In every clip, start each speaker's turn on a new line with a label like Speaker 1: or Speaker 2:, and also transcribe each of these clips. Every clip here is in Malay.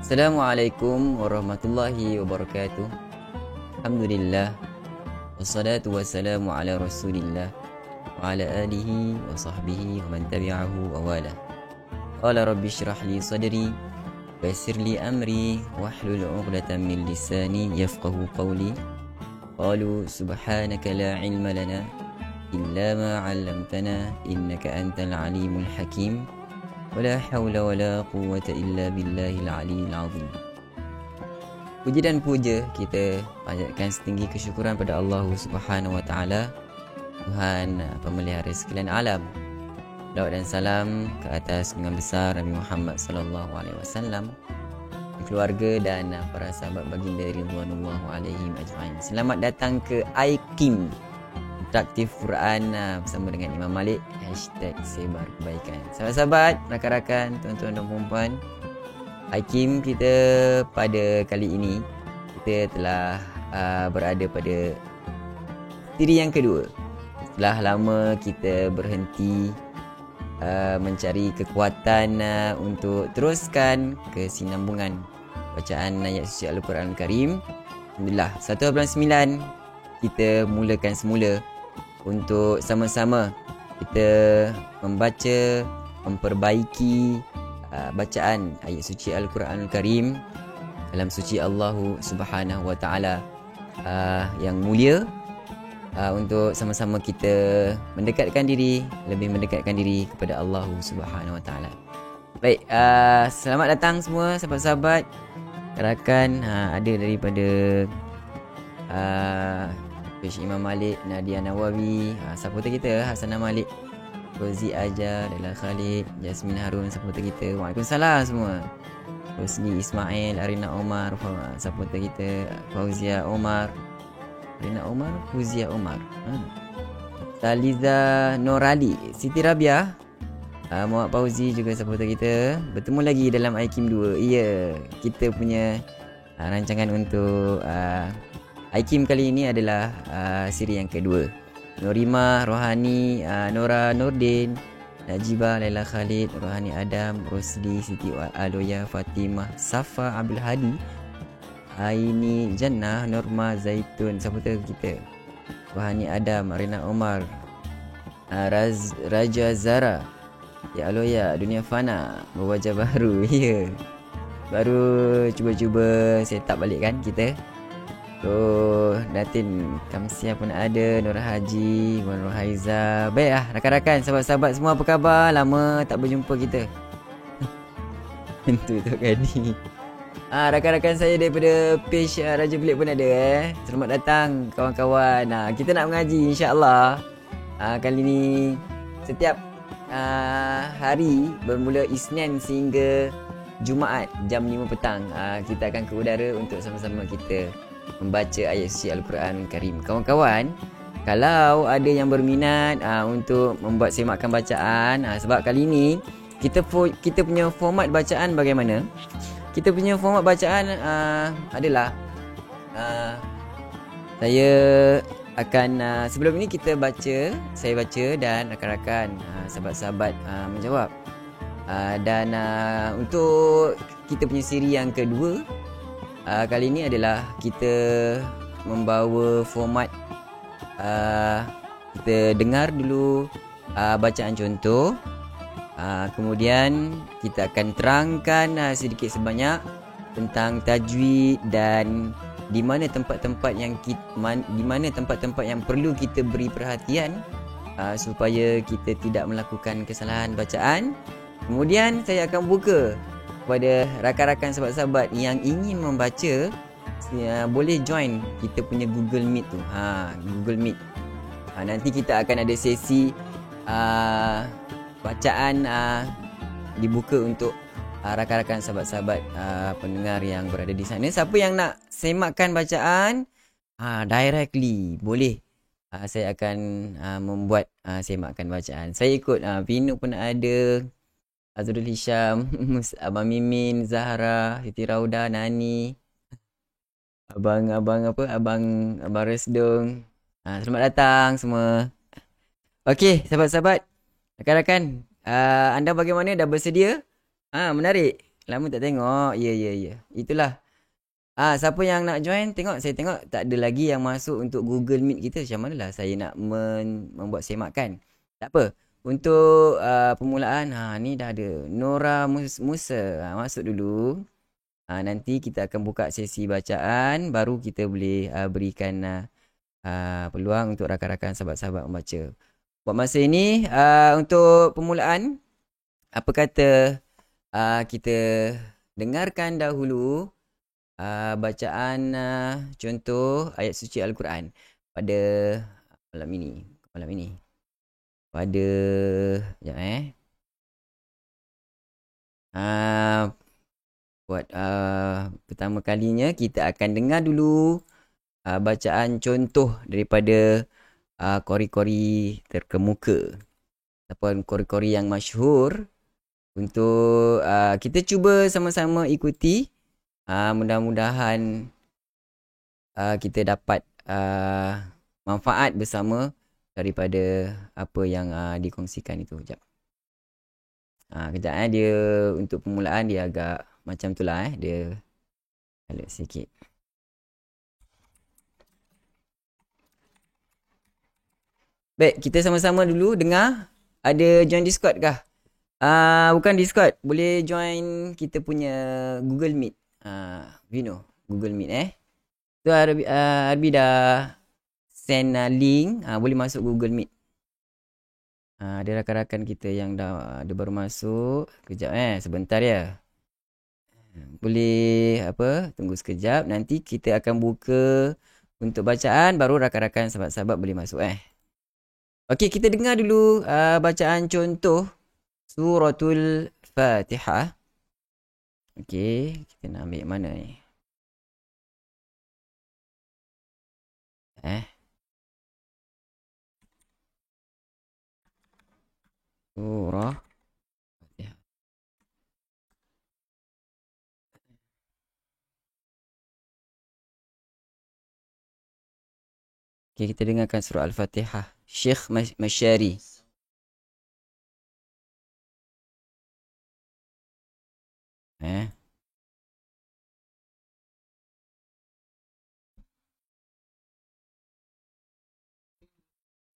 Speaker 1: Assalamualaikum warahmatullahi wabarakatuh. Alhamdulillah. Wassalatu wassalamu ala rasulillah wa ala alihi wa sahbihi wa man tabi'ahu wa wala. Qala rabbi syrah li sadri wa yassir li amri wahlul 'uqdatam min lisani yafqahu qawli. Qalu subhanaka la ilma lana illa ma 'allamtana innaka antal alimul hakim. Wala hawla wala quwwata illa billahil aliyil azim. Puji dan puja kita panjatkan setinggi kesyukuran pada Allah Subhanahu wa taala, Tuhan pemelihara sekalian alam. Salawat dan salam ke atas junjungan besar Nabi Muhammad sallallahu alaihi wasallam, keluarga dan para sahabat baginda ridwanullah alaihim ajmain. Selamat datang ke iKim Interaktif Quran bersama dengan Imam Malik #Sebar Kebaikan. Sahabat-sahabat, rakan-rakan, tuan-tuan dan puan-puan, iKim kita pada kali ini kita telah berada pada siri yang kedua. Setelah lama kita berhenti mencari kekuatan untuk teruskan kesinambungan bacaan ayat suci Al-Quran Al-Karim. Alhamdulillah, 1.9 kita mulakan semula untuk sama-sama kita membaca, memperbaiki bacaan ayat suci Al-Quran Al-Karim dalam suci Allah Subhanahu wa taala yang mulia, untuk sama-sama kita mendekatkan diri, lebih mendekatkan diri kepada Allah Subhanahu wa taala. Baik, selamat datang semua sahabat-sahabat. Rakan ada daripada Fish Imam Malik, Nadia Nawawi, supporter kita Hasanah Malik, Rozi Ajar, Laila Khalid, Jasmine Harun, supporter kita. Waalaikumsalam semua. Rosli Ismail, Arina Omar, supporter kita. Fauzia Omar, Arina Omar, Fauzia Omar, Saliza Norali, Siti Rabia, Muhammad Fauzi juga supporter kita. Bertemu lagi dalam iKim 2. Ya, kita punya rancangan untuk iKim kali ini adalah siri yang kedua. Norima, Rohani, Nora Nordin, Najibah, Laila Khalid, Rohani Adam, Rosli, Siti Aloya, Fatimah, Safa Abdul Hadi, Aini Jannah, Norma Zaitun, supporter kita. Rohani Adam, Arina Omar, Raja Zara, Ya Aloya, Dunia Fana, berwajah baru. Ya, baru cuba-cuba set up balik kan kita. So, Datin Kamsia pun ada, Nur Haji, Wan Rohaiza. Baik rakan-rakan, sahabat-sahabat semua, apa khabar? Lama tak berjumpa kita. Tentu tu Gadi. Rakan-rakan saya daripada page Raja Pelik pun ada. Selamat datang kawan-kawan. Kita nak mengaji insya-Allah. Kali ni setiap hari bermula Isnin sehingga Jumaat jam 5 petang kita akan ke udara untuk sama-sama kita membaca ayat suci Al-Quran Karim. Kawan-kawan, kalau ada yang berminat untuk membuat semakan bacaan, sebab kali ini kita punya format bacaan bagaimana? Kita punya format bacaan adalah saya akan sebelum ini saya baca dan rakan-rakan sahabat-sahabat menjawab. Dan untuk kita punya siri yang kedua, kali ini adalah kita membawa format kita dengar dulu bacaan contoh, kemudian kita akan terangkan sedikit sebanyak tentang tajwid dan di mana tempat-tempat yang perlu kita beri perhatian supaya kita tidak melakukan kesalahan bacaan. Kemudian saya akan buka kepada rakan-rakan sahabat-sahabat yang ingin membaca, boleh join kita punya Google Meet tu. Google Meet. Nanti kita akan ada sesi bacaan dibuka untuk rakan-rakan sahabat-sahabat pendengar yang berada di sana. Siapa yang nak semakkan bacaan directly boleh. Saya akan membuat semakkan bacaan. Saya ikut Vino pun ada, Azrul Hisham, Abang Mimin, Zahra, Siti Rauda, Nani, Abang Resdung. Selamat datang semua. Okey, sahabat-sahabat, rakan-rakan, anda bagaimana? Dah bersedia? Menarik. Lama tak tengok. Ya. Itulah. Siapa yang nak join, saya tengok tak ada lagi yang masuk untuk Google Meet kita. Macam manalah saya nak membuat semakan. Tak apa. Untuk permulaan, ni dah ada Nora Musa. Masuk dulu. Nanti kita akan buka sesi bacaan. Baru kita boleh berikan peluang untuk rakan-rakan sahabat-sahabat membaca. Buat masa ini, untuk permulaan, apa kata kita dengarkan dahulu bacaan contoh ayat suci Al-Quran pada malam ini. Pada buat pertama kalinya kita akan dengar dulu bacaan contoh daripada kori-kori terkemuka ataupun kori-kori yang masyhur. Untuk kita cuba sama-sama ikuti. Mudah-mudahan kita dapat manfaat bersama daripada apa yang dikongsikan itu. Kejap dia untuk permulaan dia agak macam itulah dia alert sikit. Baik, kita sama-sama dulu dengar. Ada join Discord kah? Bukan Discord, boleh join kita punya Google Meet. Vino, Google Meet tu Arbi dah send link, boleh masuk Google Meet. Ada rakan-rakan kita yang dah ada baru masuk. Kejap sebentar ya. Boleh tunggu sekejap. Nanti kita akan buka untuk bacaan, baru rakan-rakan sahabat-sahabat boleh masuk Okey, kita dengar dulu bacaan contoh Suratul Fatihah. Okey, kita nak ambil mana ni? Surah Fatihah. Okey, kita dengarkan surah Al-Fatihah. Syekh Masyari.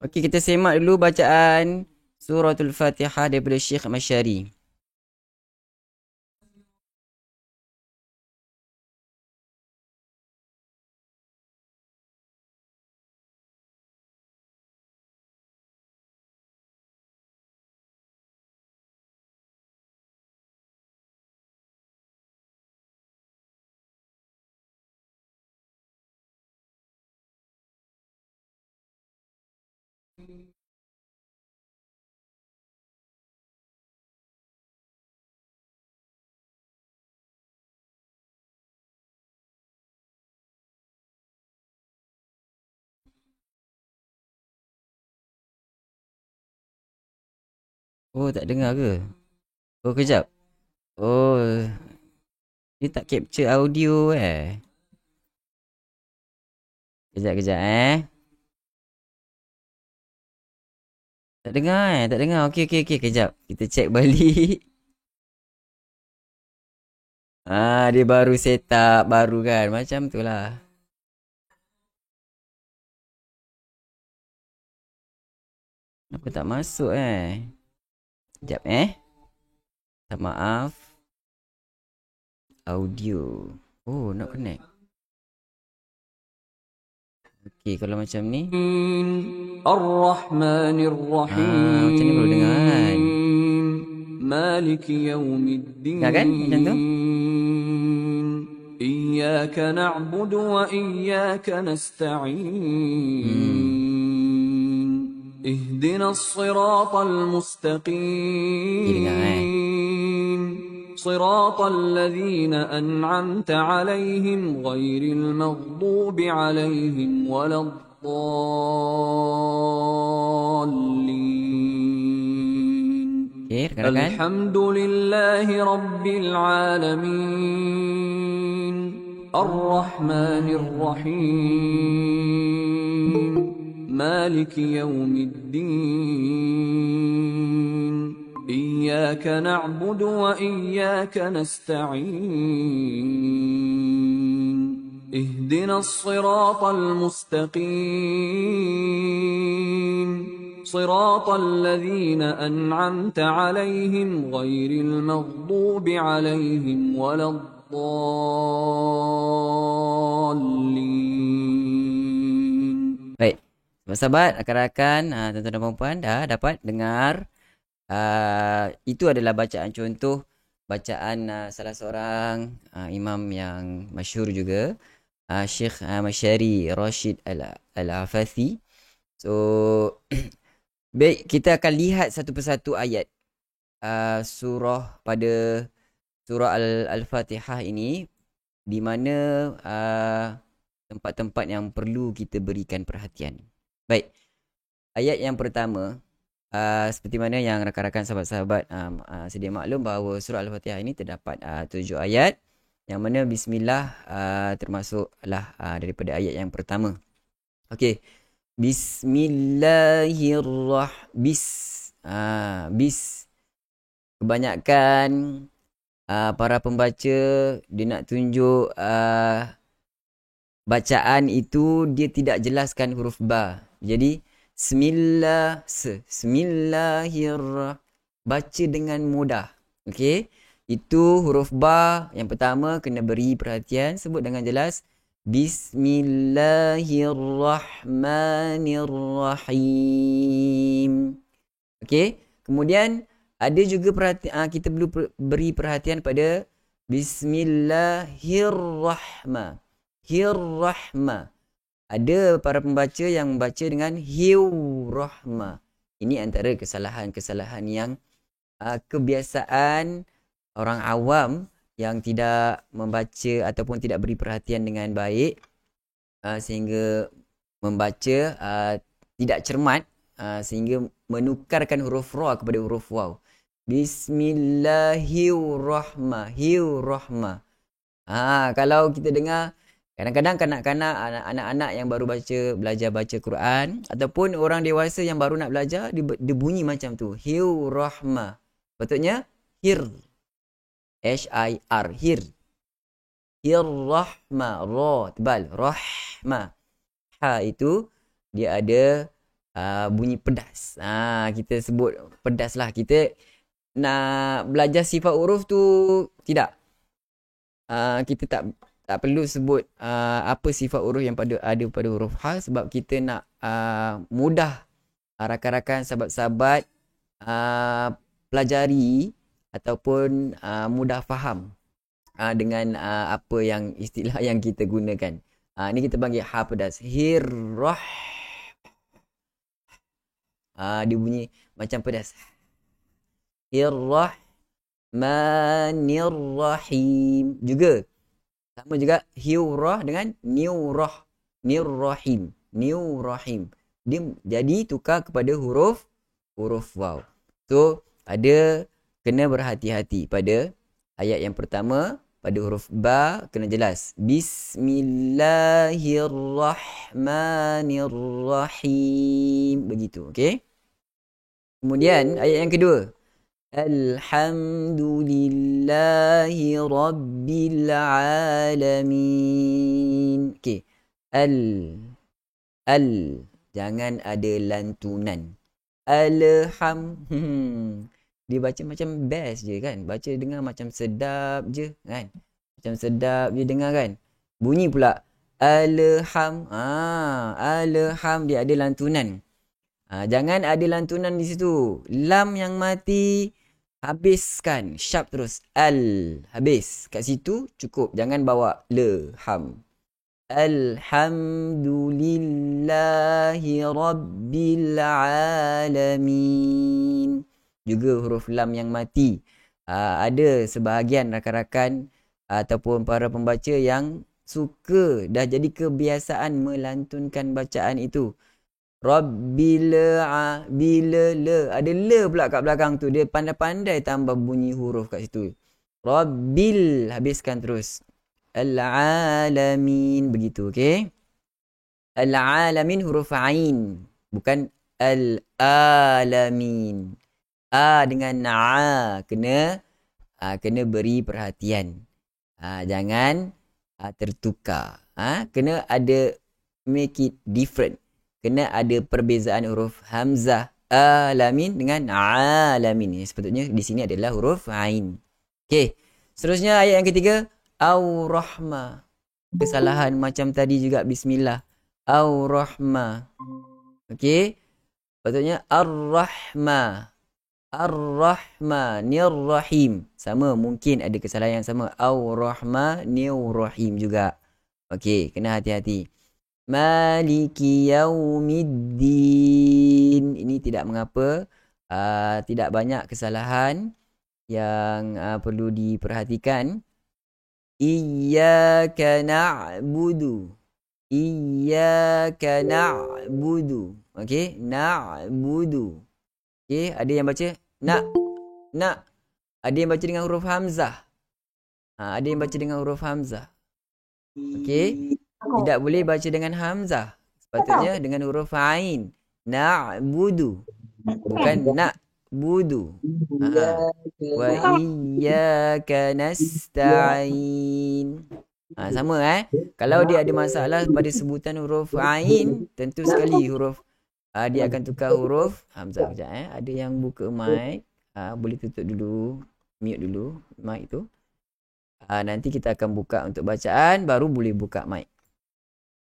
Speaker 1: Okey, kita semak dulu bacaan Suratul Fatihah daripada Syekh Masyari. Oh, tak dengar ke? Oh, kejap. Oh, dia tak capture audio Kejap Tak dengar tak dengar. Okey, kejap. Kita check balik. Dia baru set up, baru kan. Macam tu lah. Kenapa tak masuk Sekejap Tak maaf. Audio. Oh, nak connect. Okey, kalau macam ni.
Speaker 2: Ar-Rahmanir-Rahim.
Speaker 1: Macam ni baru dengar kan.
Speaker 2: Maliki yawmiddin.
Speaker 1: Dengar kan macam tu?
Speaker 2: Iyyaka na'budu wa iyyaka nasta'in. Ihdinas siratal mustaqim. صراط الذين أنعمت عليهم غير المغضوب عليهم ولا الضالين الحمد لله رب العالمين الرحمن الرحيم مالك يوم الدين إياك نعبد وإياك نستعين اهدنا الصراط المستقيم صراط الذين أنعمت عليهم غير المغضوب عليهم ولا الضالين.
Speaker 1: Baik, sahabat, rakan-rakan, tuan-tuan dan puan dah dapat dengar. Itu adalah bacaan contoh, bacaan salah seorang imam yang masyhur juga, Syekh Masyari Rashid Al-Afathi. So, baik, kita akan lihat satu persatu ayat surah pada surah Al-Fatihah ini, di mana tempat-tempat yang perlu kita berikan perhatian. Baik, ayat yang pertama, seperti mana yang rakan-rakan sahabat-sahabat sedia maklum bahawa surah Al-Fatihah ini terdapat 7 ayat, yang mana bismillah termasuklah daripada ayat yang pertama. Okey. Bis. Kebanyakan para pembaca dia nak tunjuk bacaan itu dia tidak jelaskan huruf ba. Jadi Bismillahirrahmanirrahim, baca dengan mudah. Okey, itu huruf ba yang pertama kena beri perhatian, sebut dengan jelas. Bismillahirrahmanirrahim. Okey, kemudian ada juga kita perlu beri perhatian pada Bismillahirrahmanirrahim. Ada para pembaca yang membaca dengan hiu-rahma. Ini antara kesalahan-kesalahan yang kebiasaan orang awam yang tidak membaca ataupun tidak beri perhatian dengan baik, sehingga membaca tidak cermat, sehingga menukarkan huruf ra kepada huruf waw. Bismillahirrahmanirrahim. Kalau kita dengar, kadang-kadang kanak-kanak, anak-anak yang baru belajar baca Quran, ataupun orang dewasa yang baru nak belajar, dia bunyi macam tu. Hiu-rahma. Patutnya hir. H-I-R. Hir. Hir-rahma. Ra. Tebal. Rahma. Ha itu, dia ada bunyi pedas. Kita sebut pedas lah. Kita nak belajar sifat huruf tu, tidak. Kita tak perlu sebut apa sifat huruf yang ada pada huruf ha, sebab kita nak mudah rakan-rakan sahabat-sahabat pelajari ataupun mudah faham dengan apa yang istilah yang kita gunakan. Ni kita panggil ha pedas. Hirrah. Dia bunyi macam pedas. Hirrahmanirrahim. Juga sama juga hiurah dengan niurah. Nirrahim. Niurahim. Dia jadi tukar kepada huruf waw. So, ada kena berhati-hati pada ayat yang pertama, pada huruf ba kena jelas. Bismillahirrahmanirrahim. Begitu, okey? Kemudian ayat yang kedua. Alhamdulillahi Rabbil Alamin. Okey. Jangan ada lantunan. Dia baca macam best je kan. Baca dengar macam sedap je kan. Macam sedap je dengar kan. Bunyi pula. Alham dia ada lantunan. Jangan ada lantunan di situ. Lam yang mati, habiskan. Sharp terus. Habis. Kat situ cukup. Jangan bawa le, ham. Alhamdulillahi Rabbil Alamin. Juga huruf lam yang mati. Ada sebahagian rakan-rakan ataupun para pembaca yang suka, dah jadi kebiasaan melantunkan bacaan itu. Bila le. Ada le pula kat belakang tu. Dia pandai-pandai tambah bunyi huruf kat situ. Rabbil. Habiskan terus. Al-alamin. Begitu, okey? Al-alamin huruf ain. Bukan al-alamin. A dengan na kena beri perhatian. Jangan tertukar. Kena ada make it different. Kena ada perbezaan huruf hamzah alamin dengan alamin. Sepatutnya di sini adalah huruf ain. Okey. Seterusnya ayat yang ketiga, au-rahma. Kesalahan macam tadi juga bismillah. Au-rahma. Okey. Sepatutnya ar-rahma. Ar-rahmanir rahim. Sama, mungkin ada kesalahan yang sama. Au-rahmanir rahim juga. Okey, kena hati-hati. Maliki yaumiddin. Ini tidak mengapa. Tidak banyak kesalahan yang perlu diperhatikan. Iyyaka na'budu. Iyyaka na'budu. Okey, na'budu. Okey, ada yang baca nak. Ada yang baca dengan huruf hamzah. Ada yang baca dengan huruf hamzah. Okey, tidak boleh baca dengan hamzah. Sepatutnya dengan huruf ain. Na'budu. Bukan na'budu. Wa iyyaka nasta'in. Sama Kalau dia ada masalah pada sebutan huruf ain, tentu sekali huruf dia akan tukar huruf hamzah. Sekejap Ada yang buka mic. Boleh tutup dulu. Mute dulu mic tu. Nanti kita akan buka untuk bacaan, baru boleh buka mic.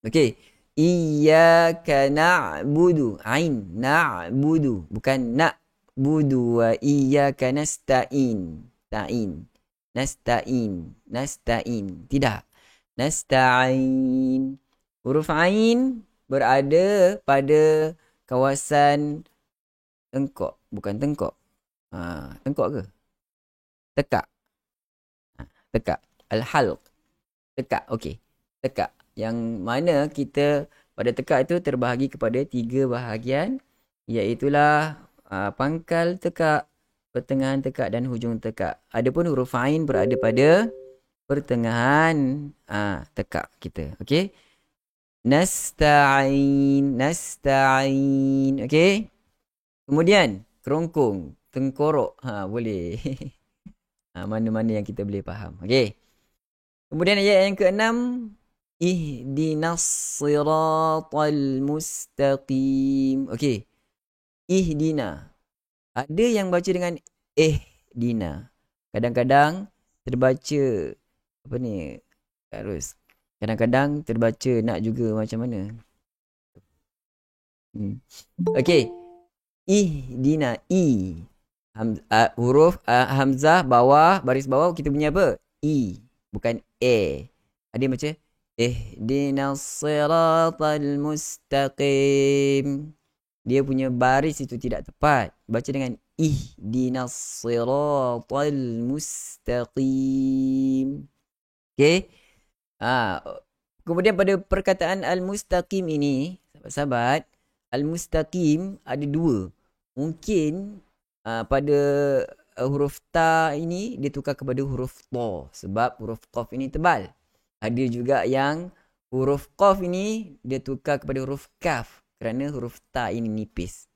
Speaker 1: Okey. Iyyaka na'budu. Ain. Na'budu. Bukan na'budu. Wa iyyaka nasta'in. Ta'in. Nasta'in. Nasta'in. Tidak. Nasta'in. Huruf ain berada pada kawasan tengkok. Bukan tengkok. Tengkok ke? Tekak. Tekak. Al-halq. Tekak. Okey. Tekak. Yang mana kita pada tekak itu terbahagi kepada 3 bahagian. Iaitulah pangkal tekak, pertengahan tekak dan hujung tekak. Adapun huruf ain berada pada pertengahan tekak kita. Okey. Nasta'in. Nasta'in. Okey. Kemudian kerongkong, tengkorok. Boleh. Mana-mana yang kita boleh faham. Okey. Kemudian ayat yang ke-6, ihdinas siratal mustaqim. Okey. Ihdina. Ada yang baca dengan ihdina. Kadang-kadang terbaca harus. Kadang-kadang terbaca nak juga macam mana. Okey. Ihdina. Huruf hamzah bawah, baris bawah kita punya apa? I. Bukan e. Ada yang baca ihdinas siratal mustaqim. Dia punya baris itu tidak tepat. Baca dengan ihdinas siratal mustaqim. Okey. Kemudian pada perkataan al-mustaqim ini, sahabat-sahabat, al-mustaqim ada 2. Mungkin pada huruf ta ini dia tukar kepada huruf ta sebab huruf qaf ini tebal. Ada juga yang huruf qaf ini dia tukar kepada huruf kaf kerana huruf ta ini nipis.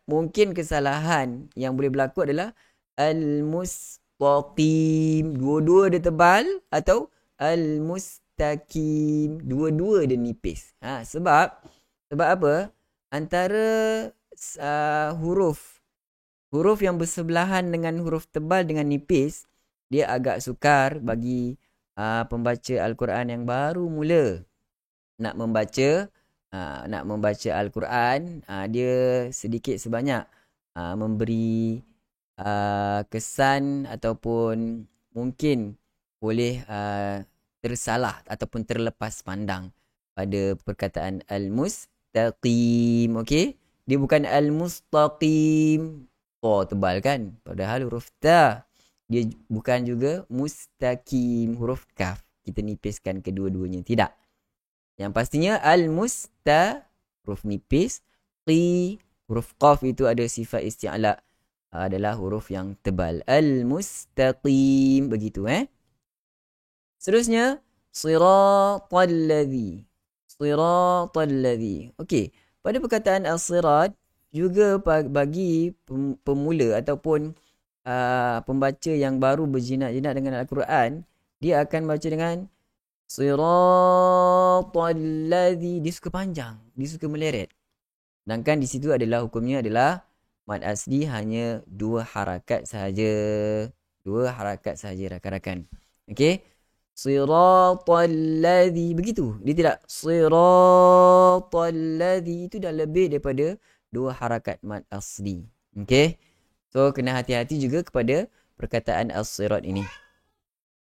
Speaker 1: Mungkin kesalahan yang boleh berlaku adalah al-mustaqim, dua-dua dia tebal, atau al-mustaqim, dua-dua dia nipis. Sebab apa? Antara huruf yang bersebelahan dengan huruf tebal dengan nipis, dia agak sukar bagi pembaca Al-Quran yang baru mula nak membaca Al-Quran. Dia sedikit sebanyak memberi kesan ataupun mungkin boleh tersalah ataupun terlepas pandang pada perkataan al-mustaqim. Okey, dia bukan al-mustaqim, tebal kan, padahal huruf ta. Dia bukan juga mustaqim, huruf kaf kita nipiskan kedua-duanya, tidak. Yang pastinya al-musta huruf nipis, qi huruf qaf itu ada sifat isti'la, adalah huruf yang tebal. Al-mustaqim, begitu Seterusnya siratal ladzi. Okey, pada perkataan as-sirat juga bagi pemula ataupun pembaca yang baru berjinak-jinak dengan Al-Quran, dia akan baca dengan siratal ladzi, dia suka panjang, dia suka meleret. Sedangkan di situ adalah hukumnya adalah mad asli hanya 2 harakat sahaja. 2 harakat sahaja rakan-rakan. Okey. Siratal ladzi, begitu. Dia tidak siratal ladzi, itu dah lebih daripada 2 harakat mad asli. Okey. So kena hati-hati juga kepada perkataan as-sirat ini.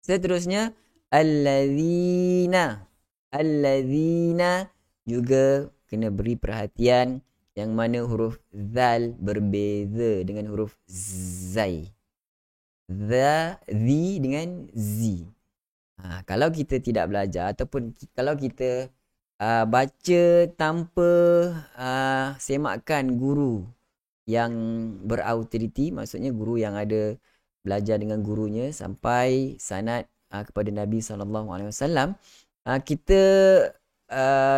Speaker 1: Seterusnya allazina. Allazina juga kena beri perhatian yang mana huruf zal berbeza dengan huruf zai. Zi dengan zi. Kalau kita tidak belajar ataupun kalau kita baca tanpa semakkan guru yang berautoriti, maksudnya guru yang ada belajar dengan gurunya sampai sanad kepada Nabi SAW, kita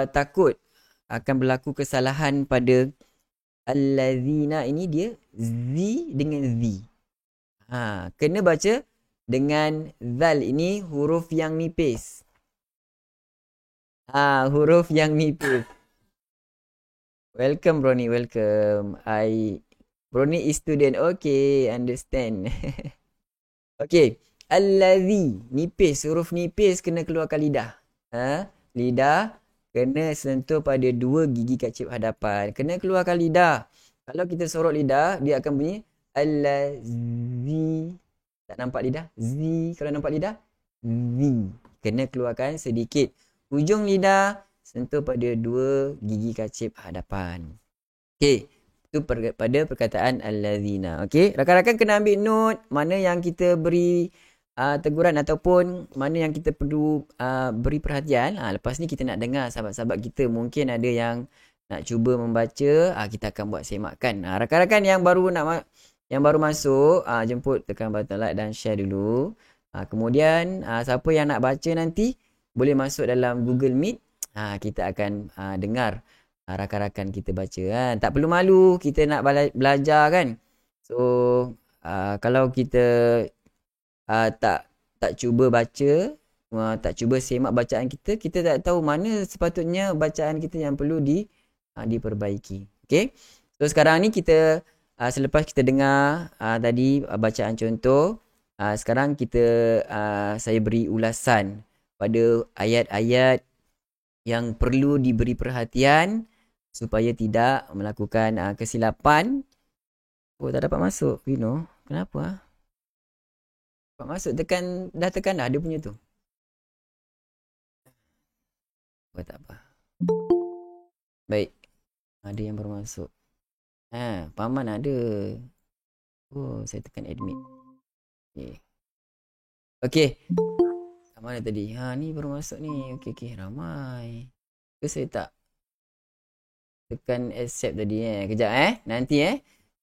Speaker 1: takut akan berlaku kesalahan pada allazina ini, dia zi dengan zi. Kena baca dengan zal ini huruf yang nipis. Huruf yang nipis. Welcome Brony, welcome. Brony is student. Okay, understand. Okay, allazi, nipis, huruf nipis kena keluarkan lidah. Lidah kena sentuh pada 2 gigi kacip hadapan. Kena keluarkan lidah. Kalau kita sorot lidah, dia akan bunyi allazi. Tak nampak lidah? Zi. Kalau nampak lidah? Zi. Kena keluarkan sedikit hujung lidah, sentuh pada 2 gigi kacip hadapan. Okey, itu pada perkataan allazina. Okey, rakan-rakan kena ambil note mana yang kita beri teguran ataupun mana yang kita perlu beri perhatian. Lepas ni kita nak dengar sahabat-sahabat kita mungkin ada yang nak cuba membaca, kita akan buat semakkan. Rakan-rakan yang baru masuk, jemput tekan button like dan share dulu. Kemudian siapa yang nak baca nanti boleh masuk dalam Google Meet. Kita akan dengar rakan-rakan kita baca. Tak perlu malu, kita nak belajar kan. So kalau kita tak cuba baca, tak cuba semak bacaan kita, kita tak tahu mana sepatutnya bacaan kita yang perlu diperbaiki. Okay. So sekarang ni kita selepas kita dengar tadi bacaan contoh, sekarang saya beri ulasan pada ayat-ayat yang perlu diberi perhatian supaya tidak melakukan kesilapan. Oh, tak dapat masuk, Vino. Kenapa? Dapat masuk, dah tekan dah dia punya tu. Oh, tak apa. Baik. Ada yang baru masuk. Paman ada. Oh, saya tekan admit. Okey. Mana tadi? Ni baru masuk ni. Okey, ramai. Ke saya tak tekan accept tadi Kejap nanti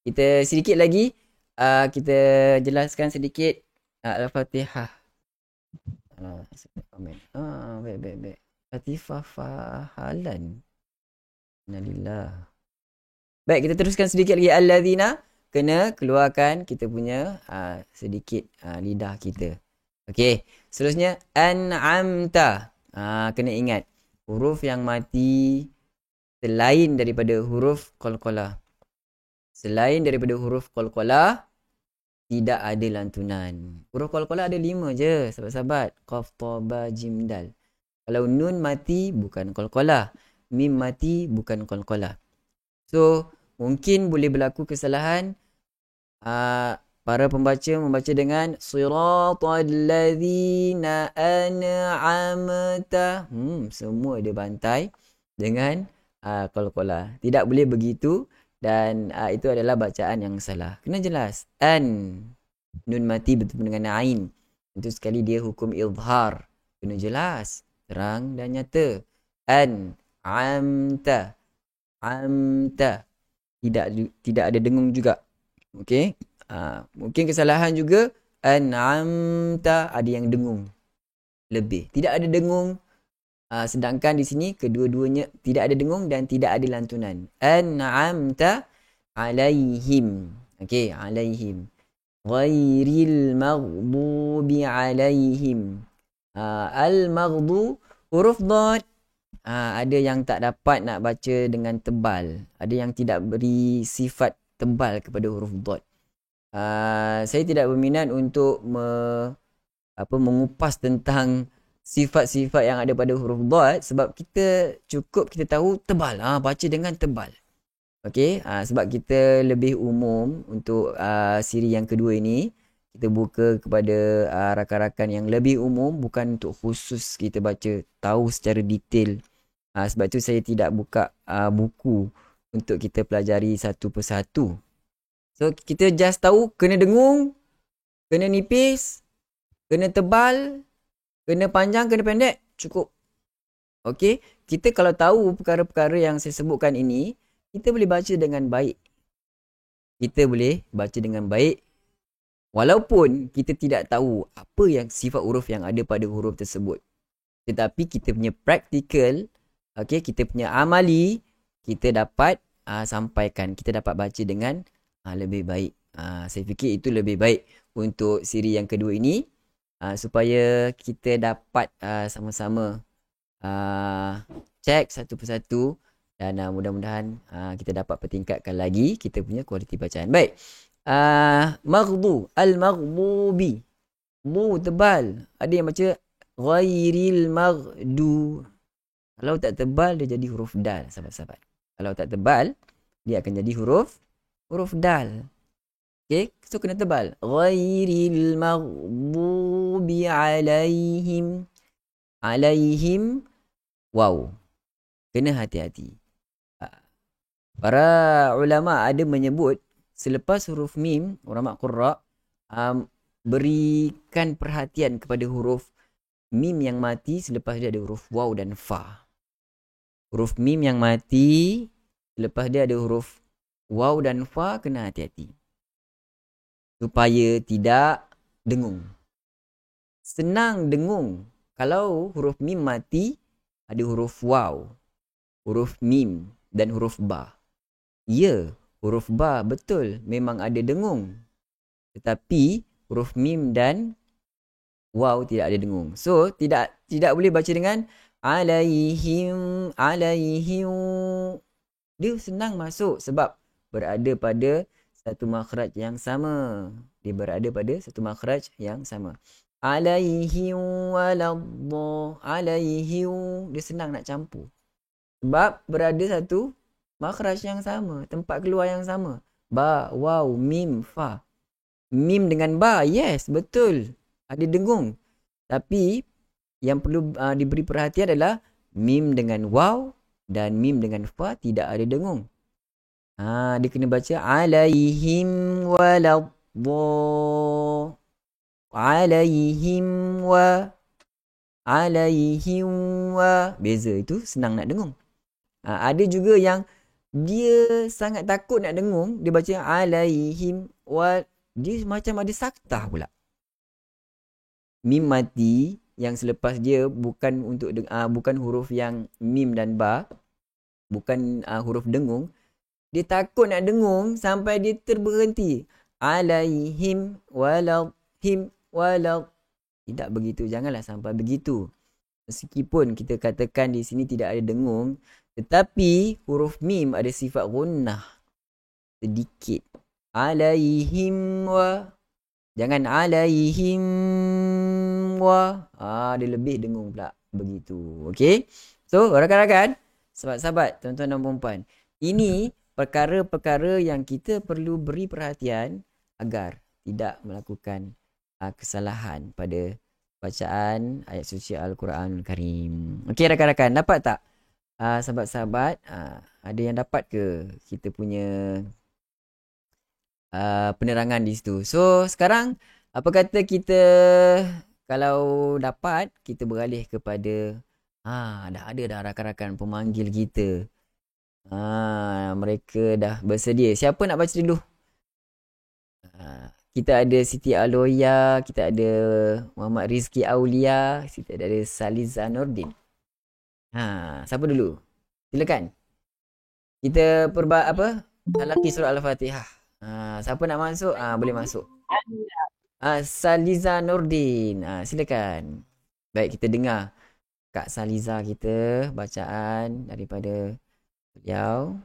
Speaker 1: kita sedikit lagi kita jelaskan sedikit Al-Fatihah. Komen. Baik. Latifah fahalan. Innalillah. Baik, kita teruskan sedikit lagi. Allazina, kena keluarkan kita punya sedikit lidah kita. Okey, seterusnya an'amta. Kena ingat huruf yang mati selain daripada huruf qalqalah. Selain daripada huruf qalqalah tidak ada lantunan. Huruf qalqalah ada 5 je, sahabat-sahabat. Qaf, ta, ba, jim, dal. Kalau nun mati bukan qalqalah, mim mati bukan qalqalah. So, mungkin boleh berlaku kesalahan para pembaca membaca dengan siratal ladzina an'amta. Semua dia bantai dengan qalqalah. Tidak boleh begitu dan itu adalah bacaan yang salah. Kena jelas. Nun mati bertemu dengan ain. Itu sekali dia hukum izhar. Kena jelas, terang dan nyata. Amta. Tidak ada dengung juga. Okey. Mungkin kesalahan juga an'amta ada yang dengung lebih. Tidak ada dengung. Sedangkan di sini kedua-duanya tidak ada dengung dan tidak ada lantunan. An'amta Alaihim. Okey, alaihim. Ghairil maghdubi alaihim. Al-maghdu, huruf dad. Ada yang tak dapat nak baca dengan tebal. Ada yang tidak beri sifat tebal kepada huruf dad. Saya tidak berminat untuk mengupas tentang sifat-sifat yang ada pada huruf dad sebab kita tahu tebal. Baca dengan tebal. Okey, sebab kita lebih umum untuk siri yang kedua ini, kita buka kepada rakan-rakan yang lebih umum, bukan untuk khusus kita baca tahu secara detail. Sebab itu saya tidak buka buku untuk kita pelajari satu persatu. So kita just tahu kena dengung, kena nipis, kena tebal, kena panjang, kena pendek, cukup. Okey, kita kalau tahu perkara-perkara yang saya sebutkan ini, kita boleh baca dengan baik. Kita boleh baca dengan baik walaupun kita tidak tahu apa yang sifat huruf yang ada pada huruf tersebut. Tetapi kita punya praktikal, okey, kita punya amali, kita dapat sampaikan, kita dapat baca dengan lebih baik. Saya fikir itu lebih baik untuk siri yang kedua ini, supaya kita dapat sama-sama cek satu persatu dan mudah-mudahan kita dapat pertingkatkan lagi kita punya kualiti bacaan. Baik. Maghdu, al-maghdubi. Bu tebal. Ada yang baca ghairil maghdu. Kalau tak tebal dia jadi huruf dal, sahabat-sahabat. Kalau tak tebal dia akan jadi huruf dal. Okey, so kena tebal. Ghairil maghdubi alaihim. Alaihim, wow. Kena hati-hati. Para ulama ada menyebut selepas huruf mim, ulama qurra berikan perhatian kepada huruf mim yang mati selepas dia ada huruf waw dan fa. Huruf mim yang mati selepas dia ada huruf waw dan fa, kena hati-hati supaya tidak dengung. Senang dengung kalau huruf mim mati ada huruf waw, huruf mim dan huruf ba. Ya, huruf ba betul memang ada dengung. Tetapi huruf mim dan waw tidak ada dengung. So tidak boleh baca dengan alaihim. Dia senang masuk sebab berada pada satu makhraj yang sama. Dia berada pada satu makhraj yang sama. Alaihim waladhdallin. Alaihim, dia senang nak campur. Sebab berada satu makhraj yang sama, tempat keluar yang sama. Ba, waw, mim, fa. Mim dengan ba, yes, betul. Ada dengung. Tapi yang perlu diberi perhatian adalah mim dengan waw dan mim dengan fa tidak ada dengung. Dia kena baca alaihim waladhdallin. Alaihim wa. Beza, itu senang nak dengung. Ada juga yang dia sangat takut nak dengung, dia baca alaihim wa, dia macam ada saktah pula. Mim mati yang selepas dia bukan bukan huruf yang mim dan ba, bukan huruf dengung. Dia takut nak dengung sampai dia terberhenti. Alaihim waladhdallin. Tidak begitu, janganlah sampai begitu. Meskipun kita katakan di sini tidak ada dengung, tetapi huruf mim ada sifat gunnah sedikit. Alaihim wa. Jangan alaihim wa. Dia lebih dengung pula. Begitu. Okey. So, rakan-rakan, sahabat-sahabat, tuan-tuan dan puan-puan, ini perkara-perkara yang kita perlu beri perhatian agar tidak melakukan kesalahan pada bacaan ayat suci Al-Quranul Karim. Okey rakan-rakan, dapat tak? Sahabat-sahabat, ada yang dapat ke kita punya penerangan di situ? So, sekarang apa kata kita kalau dapat, kita beralih kepada dah ada dah rakan-rakan pemanggil kita. Mereka dah bersedia. Siapa nak baca dulu? Kita ada Siti Aloya, kita ada Muhammad Rizki Aulia, kita ada Saliza Nordin. Siapa dulu? Silakan. Kita Talaki surah Al-Fatihah. Siapa nak masuk? Boleh masuk. Saliza Nordin. Silakan. Baik, kita dengar Kak Saliza kita bacaan daripada beliau.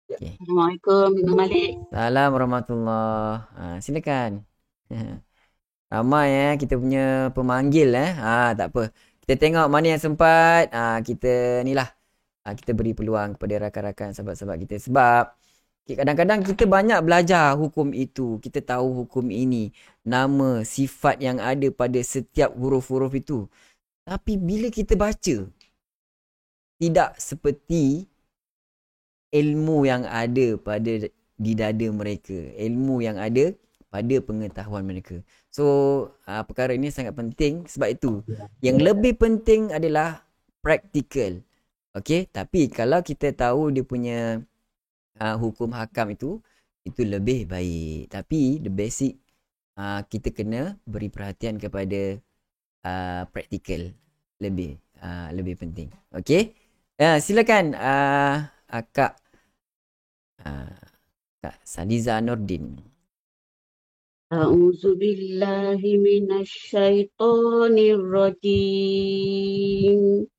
Speaker 1: Okay.
Speaker 3: Assalamualaikum, Imam Malik.
Speaker 1: Salam warahmatullahi. Silakan. Ramai kita punya pemanggil tak apa. Kita tengok mana yang sempat. Kita ni lah. Kita beri peluang kepada rakan-rakan sahabat-sahabat kita. Sebab kadang-kadang kita banyak belajar hukum itu. Kita tahu hukum ini. Nama, sifat yang ada pada setiap huruf-huruf itu. Tapi bila kita baca, tidak seperti ilmu yang ada di dada mereka. Ilmu yang ada pada pengetahuan mereka. So, perkara ini sangat penting. Sebab itu, yang lebih penting adalah praktikal. Okay, tapi kalau kita tahu dia punya hukum hakam itu lebih baik. Tapi the basic kita kena beri perhatian kepada praktikal lebih penting. Okay, silakan Kak Saliza Nordin.
Speaker 3: A'udzu billahi minasyaitonir rajim.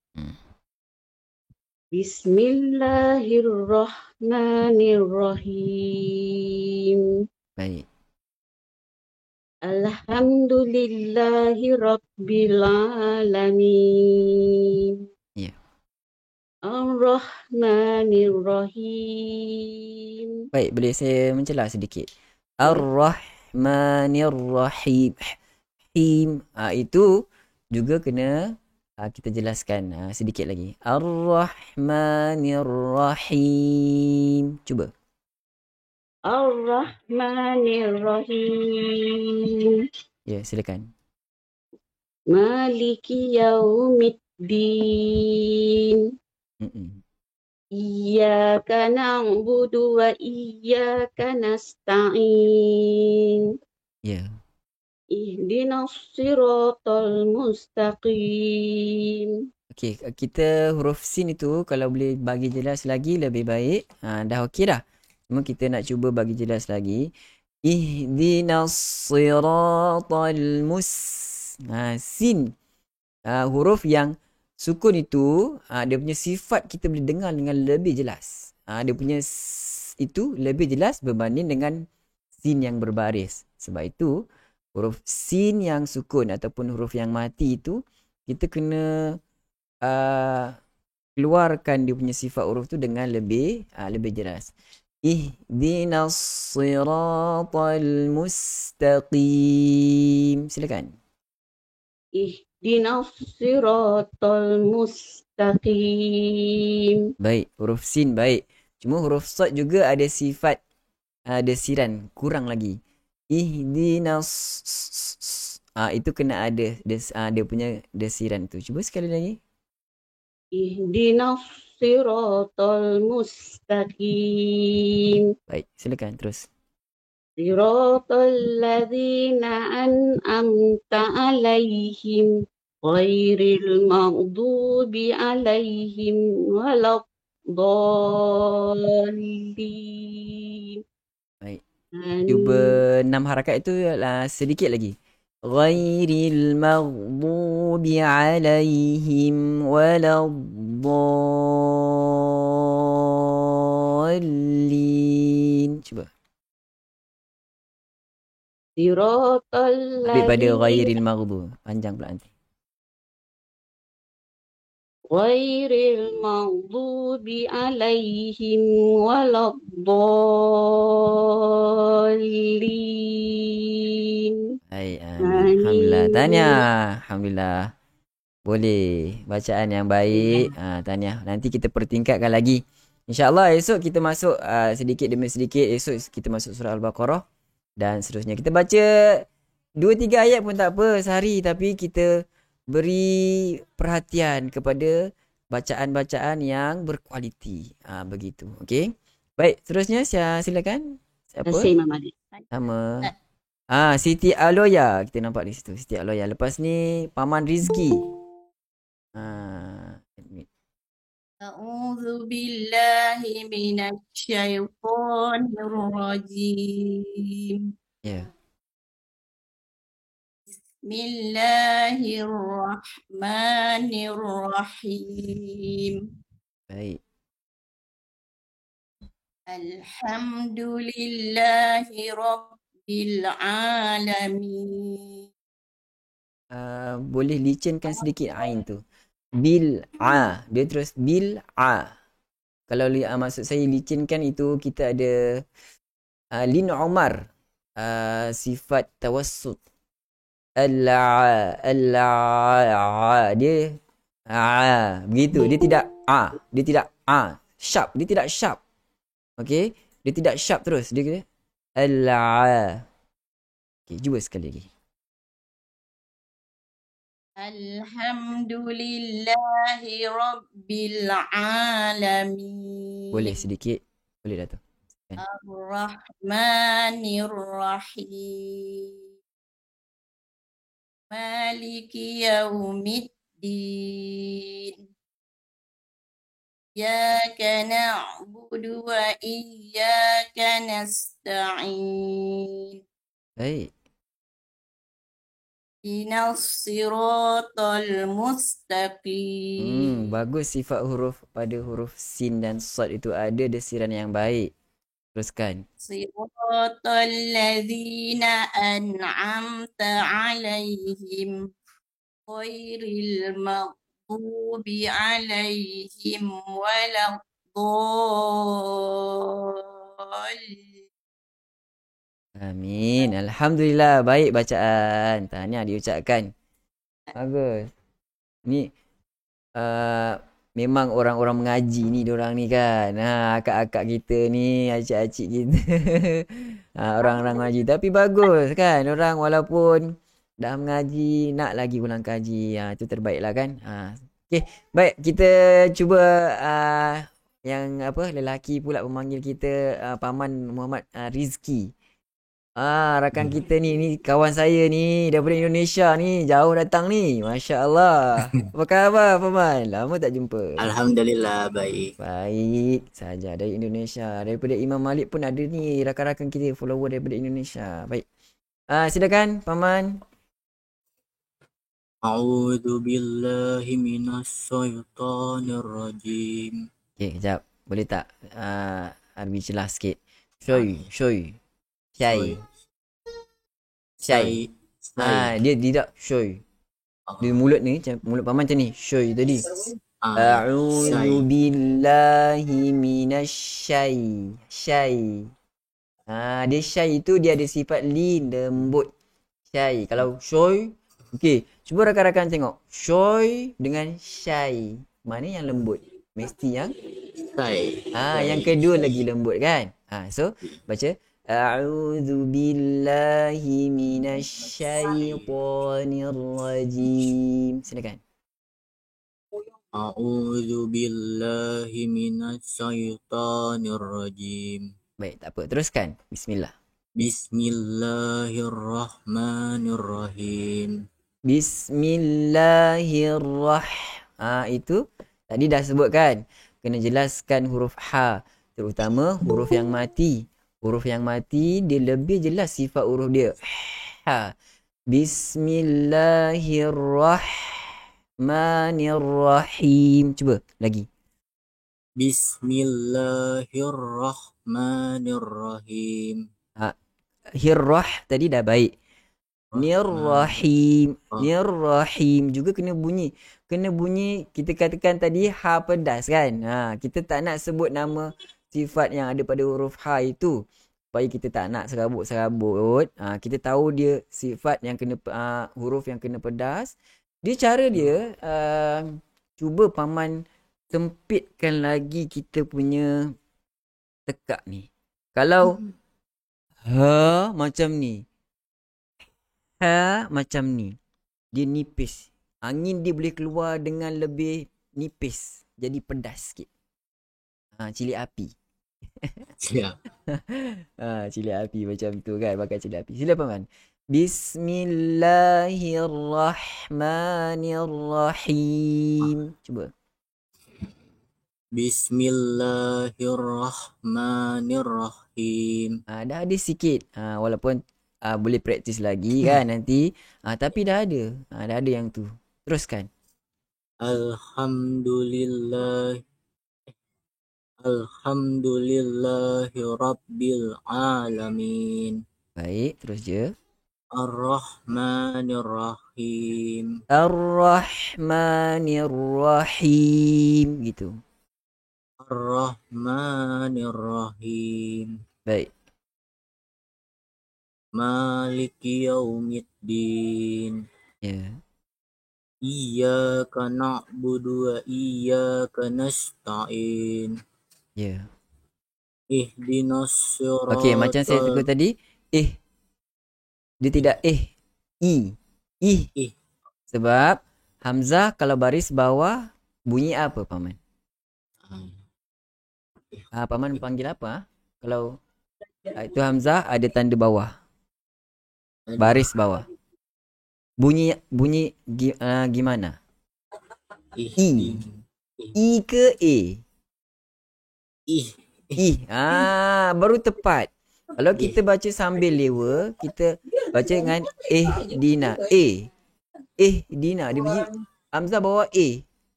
Speaker 3: Bismillahirrahmanirrahim.
Speaker 1: Baik.
Speaker 3: Alhamdulillahi rabbil alamin.
Speaker 1: Ya.
Speaker 3: Ar-Rahmanir-Rahim.
Speaker 1: Baik, boleh saya mencela sedikit. Ar-Rahmanir-Rahim. Itu juga kena kita jelaskan sedikit lagi. Ar-Rahmanir-Rahim. Cuba.
Speaker 3: Ar-Rahmanir-Rahim.
Speaker 1: Ya, silakan.
Speaker 3: Maliki yaumiddin. Iyyaka na'budu wa iyyaka nasta'in.
Speaker 1: Ya.
Speaker 3: Ihdinas siratal mustaqim.
Speaker 1: Okey, kita huruf sin itu kalau boleh bagi jelas lagi lebih baik. Dah okey dah. Cuma kita nak cuba bagi jelas lagi. Ihdinas siratal sin. Huruf yang sukun itu dia punya sifat kita boleh dengar dengan lebih jelas. Dia punya itu lebih jelas berbanding dengan sin yang berbaris. Sebab itu huruf sin yang sukun ataupun huruf yang mati itu kita kena keluarkan dia punya sifat huruf tu dengan lebih jelas. Ihdinas siratal mustaqim. Silakan.
Speaker 3: Ihdinas siratal mustaqim.
Speaker 1: Baik, huruf sin baik. Cuma huruf sad juga ada sifat desiran, kurang lagi. Ihdinas itu kena ada dia punya desiran tu. Cuba sekali lagi.
Speaker 3: Ihdinas siratal mustaqim.
Speaker 1: Baik, silakan terus.
Speaker 3: Siratal ladzina an'amta alaihim ghairil maghdubi alaihim waladdallin.
Speaker 1: Baik. Cuba 6 harakat itu sedikit lagi. Ghairil maghdubi alaihim waladdallin. Cuba.
Speaker 3: Siratal
Speaker 1: daripada ghairil maghdubi. Panjang pula nanti.
Speaker 3: Ghairil maghdubi alaihim waladdallin.
Speaker 1: Baik, alhamdulillah. Tahniah. Alhamdulillah. Boleh. Bacaan yang baik. Tahniah. Nanti kita pertingkatkan lagi. InsyaAllah esok kita masuk sedikit demi sedikit. Esok kita masuk surah Al-Baqarah. Dan seterusnya. Kita baca 2-3 ayat pun tak apa sehari. Tapi kita beri perhatian kepada bacaan-bacaan yang berkualiti. Begitu. Okey. Baik. Seterusnya silakan. Siapa?
Speaker 3: Terima kasih, Imam Malik.
Speaker 1: Sama. Siti Aloya. Kita nampak di situ. Siti Aloya. Lepas ni Paman Rizki. Admit.
Speaker 3: أعوذ بالله من الشيطان الرجيم.
Speaker 1: Ya.
Speaker 3: بسم الله الرحمن الرحيم.
Speaker 1: Baik.
Speaker 3: الحمد لله رب العالمين.
Speaker 1: Boleh licenkan sedikit ain tu. Bil'a. Dia terus bil'a. Kalau maksud saya licenkan itu kita ada Lin Umar. Sifat tawassut. Al-a. Dia begitu. Dia tidak Dia tidak sharp. Dia tidak sharp. Okey. Dia tidak sharp terus. Dia kata al-a. Okey, cuba sekali lagi.
Speaker 3: Alhamdulillahi Rabbil Alamin.
Speaker 1: Boleh sedikit. Boleh dah tu.
Speaker 3: Ar-Rahmanir Rahim. Maliki Yaumiddin. Iyyaka na'budu wa iyyaka nasta'in.
Speaker 1: Baik.
Speaker 3: Ihdinas siratal mustaqim.
Speaker 1: Bagus sifat huruf pada huruf sin dan sad itu ada desiran yang baik. Teruskan.
Speaker 3: Siratal ladzina an'amta 'alaihim ghairil maghdubi 'alaihim waladdallin.
Speaker 1: Amin. Alhamdulillah. Baik bacaan. Tahniah diucapkan. Bagus. Ni memang orang-orang mengaji ni diorang ni kan. Akak-akak kita ni, acik-acik kita. Orang-orang mengaji. Tapi bagus kan. Orang walaupun dah mengaji, nak lagi ulang kaji. Itu terbaik lah kan. Okey. Baik. Kita cuba yang lelaki pula memanggil kita Paman Muhammad Rizki. Rakan kita ni kawan saya ni daripada Indonesia ni, jauh datang ni. Masya Allah. Apa khabar Paman? Lama tak jumpa.
Speaker 4: Alhamdulillah baik.
Speaker 1: Baik saja dari Indonesia. Daripada Imam Malik pun ada ni rakan-rakan kita follower daripada Indonesia. Baik. Silakan Paman.
Speaker 4: A'udzu billahi minasyaitonir rajim.
Speaker 1: Okey, kejap. Boleh tak lebih jelas sikit? Syai. Dia tidak syai. Dia mulut ni macam mulut Paman macam ni. Syai tadi. A'udzu billahi minasyai. Syai. Dia syai itu dia ada sifat lin, lembut. Syai. Kalau syai, okey, cuba rakan-rakan tengok. Syai dengan syai. Mana yang lembut? Mesti yang
Speaker 4: Syai.
Speaker 1: yang kedua lagi lembut kan? So baca A'udzu billahi minasyaitonir rajim. Silakan.
Speaker 4: A'udzu billahi minasyaitonir rajim.
Speaker 1: Baik, tak apa. Teruskan. Bismillah.
Speaker 4: Bismillahirrahmanirrahim.
Speaker 1: Bismillahirrahmanirrahim. Itu tadi dah sebutkan. Kena jelaskan huruf ha, terutama huruf yang mati. Huruf yang mati dia lebih jelas sifat huruf dia. Ha. Bismillahirrahmanirrahim. Cuba lagi.
Speaker 4: Bismillahirrahmanirrahim.
Speaker 1: Hirrah tadi dah baik. Nirrahim. Nirrahim juga kena bunyi. Kena bunyi, kita katakan tadi ha pedas kan. Kita tak nak sebut nama sifat yang ada pada huruf ha itu. Supaya kita tak nak serabut-serabut. Kita tahu dia sifat yang kena huruf yang kena pedas. Dia cara dia cuba Paman sempitkan lagi kita punya tekak ni. Kalau ha macam ni. Ha macam ni. Dia nipis. Angin dia boleh keluar dengan lebih nipis. Jadi pedas sikit. Cili api.
Speaker 4: Siap.
Speaker 1: Cili api macam tu kan. Pakai cili api. Sila Paman. Bismillahirrahmanirrahim. Cuba.
Speaker 4: Bismillahirrahmanirrahim.
Speaker 1: Dah ada sikit. Walaupun boleh praktis lagi kan nanti. Tapi dah ada. Dah ada yang tu. Teruskan.
Speaker 4: Alhamdulillahi Rabbil Alamin.
Speaker 1: Baik, terus je.
Speaker 4: Ar-Rahmanir-Rahim.
Speaker 1: Ar-Rahmanir-Rahim. Gitu.
Speaker 4: Ar-Rahmanir-Rahim.
Speaker 1: Baik.
Speaker 4: Maliki Yaumiddin.
Speaker 1: Ya.
Speaker 4: Iyyaka na'budu wa iyyaka nasta'in.
Speaker 1: Ya.
Speaker 4: Ihdinas siratal.
Speaker 1: Okey, macam saya tegur tadi. Dia tidak I.
Speaker 4: Ih.
Speaker 1: Sebab Hamzah kalau baris bawah bunyi apa paman? Paman panggil apa? Kalau itu Hamzah ada tanda bawah. Baris bawah. Bunyi gimana? I. I ke A?
Speaker 4: Ih.
Speaker 1: Baru tepat. Kalau kita baca sambil lewa, kita baca dengan Dina. Dina. Dia bunyi Hamzah bawa A.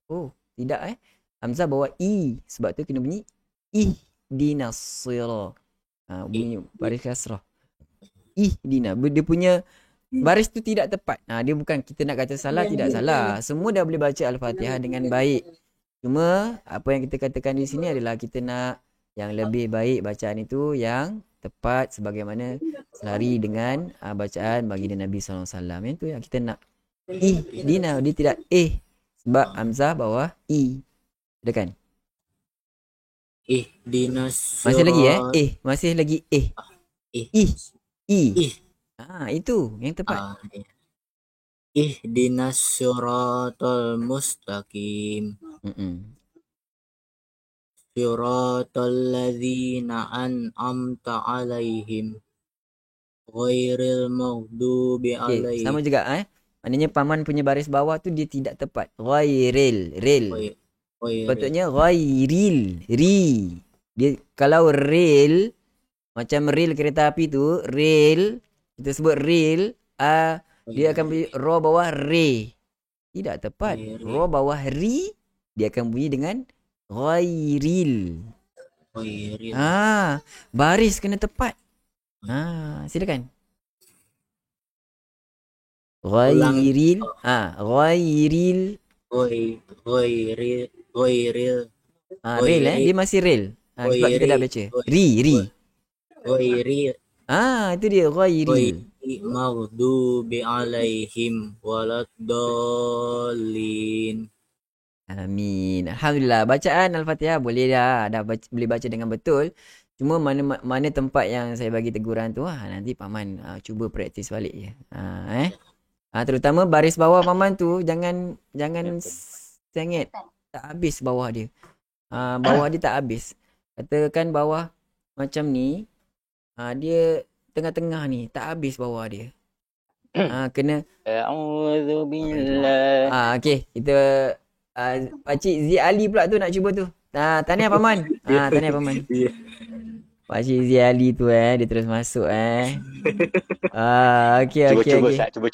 Speaker 1: Oh, tidak Hamzah bawa I. Sebab tu kena bunyi Dina sira. Bunyi baris kasrah. Dina. Dia punya baris tu tidak tepat. Dia bukan kita nak kata salah, tidak salah. Semua dah boleh baca Al-Fatihah dengan baik. Cuma apa yang kita katakan di sini adalah kita nak yang lebih baik bacaan itu yang tepat sebagaimana selari dengan bacaan baginda Nabi SAW. Yang tu yang kita nak. Dina. Dia tidak sebab Hamzah bawah I. Ada kan?
Speaker 4: Ihdinas
Speaker 1: Masih lagi masih lagi I. Itu yang tepat.
Speaker 4: Ihdinas siratal mustaqim. Siratal ladzina an'amta alaihim ghairil maghdubi alaihim.
Speaker 1: Sama juga maknanya paman punya baris bawah tu dia tidak tepat. Ghairil, ril. Patutnya ghairil, ri. Dia kalau ril macam ril kereta api tu, ril kita sebut ril, dia akan bunyi ro bawah re. Tidak tepat. Ro bawah ri, dia akan bunyi dengan ghairil. Baris kena tepat. Silakan. Ghairil. Ghairil. Ril dia masih ril. Sebab kita dah baca. Ri.
Speaker 4: Ghairil.
Speaker 1: Itu dia ghairil.
Speaker 4: Maghdubi alaihim waladdallin.
Speaker 1: Amin. Alhamdulillah. Bacaan Al-Fatihah boleh dah boleh baca dengan betul. Cuma mana tempat yang saya bagi teguran tu nanti paman cuba praktis balik je. Terutama baris bawah paman tu jangan sengit. Tak habis bawah dia. Bawah dia tak habis. Katakan bawah macam ni. Dia tengah-tengah ni tak habis bawah dia. Kena a'udzubillah. Okey, kita Pakcik Zi Ali pula tu nak cuba tu. Tahniah paman. Tahniah paman. Pakcik Zi Ali tu dia terus masuk okey.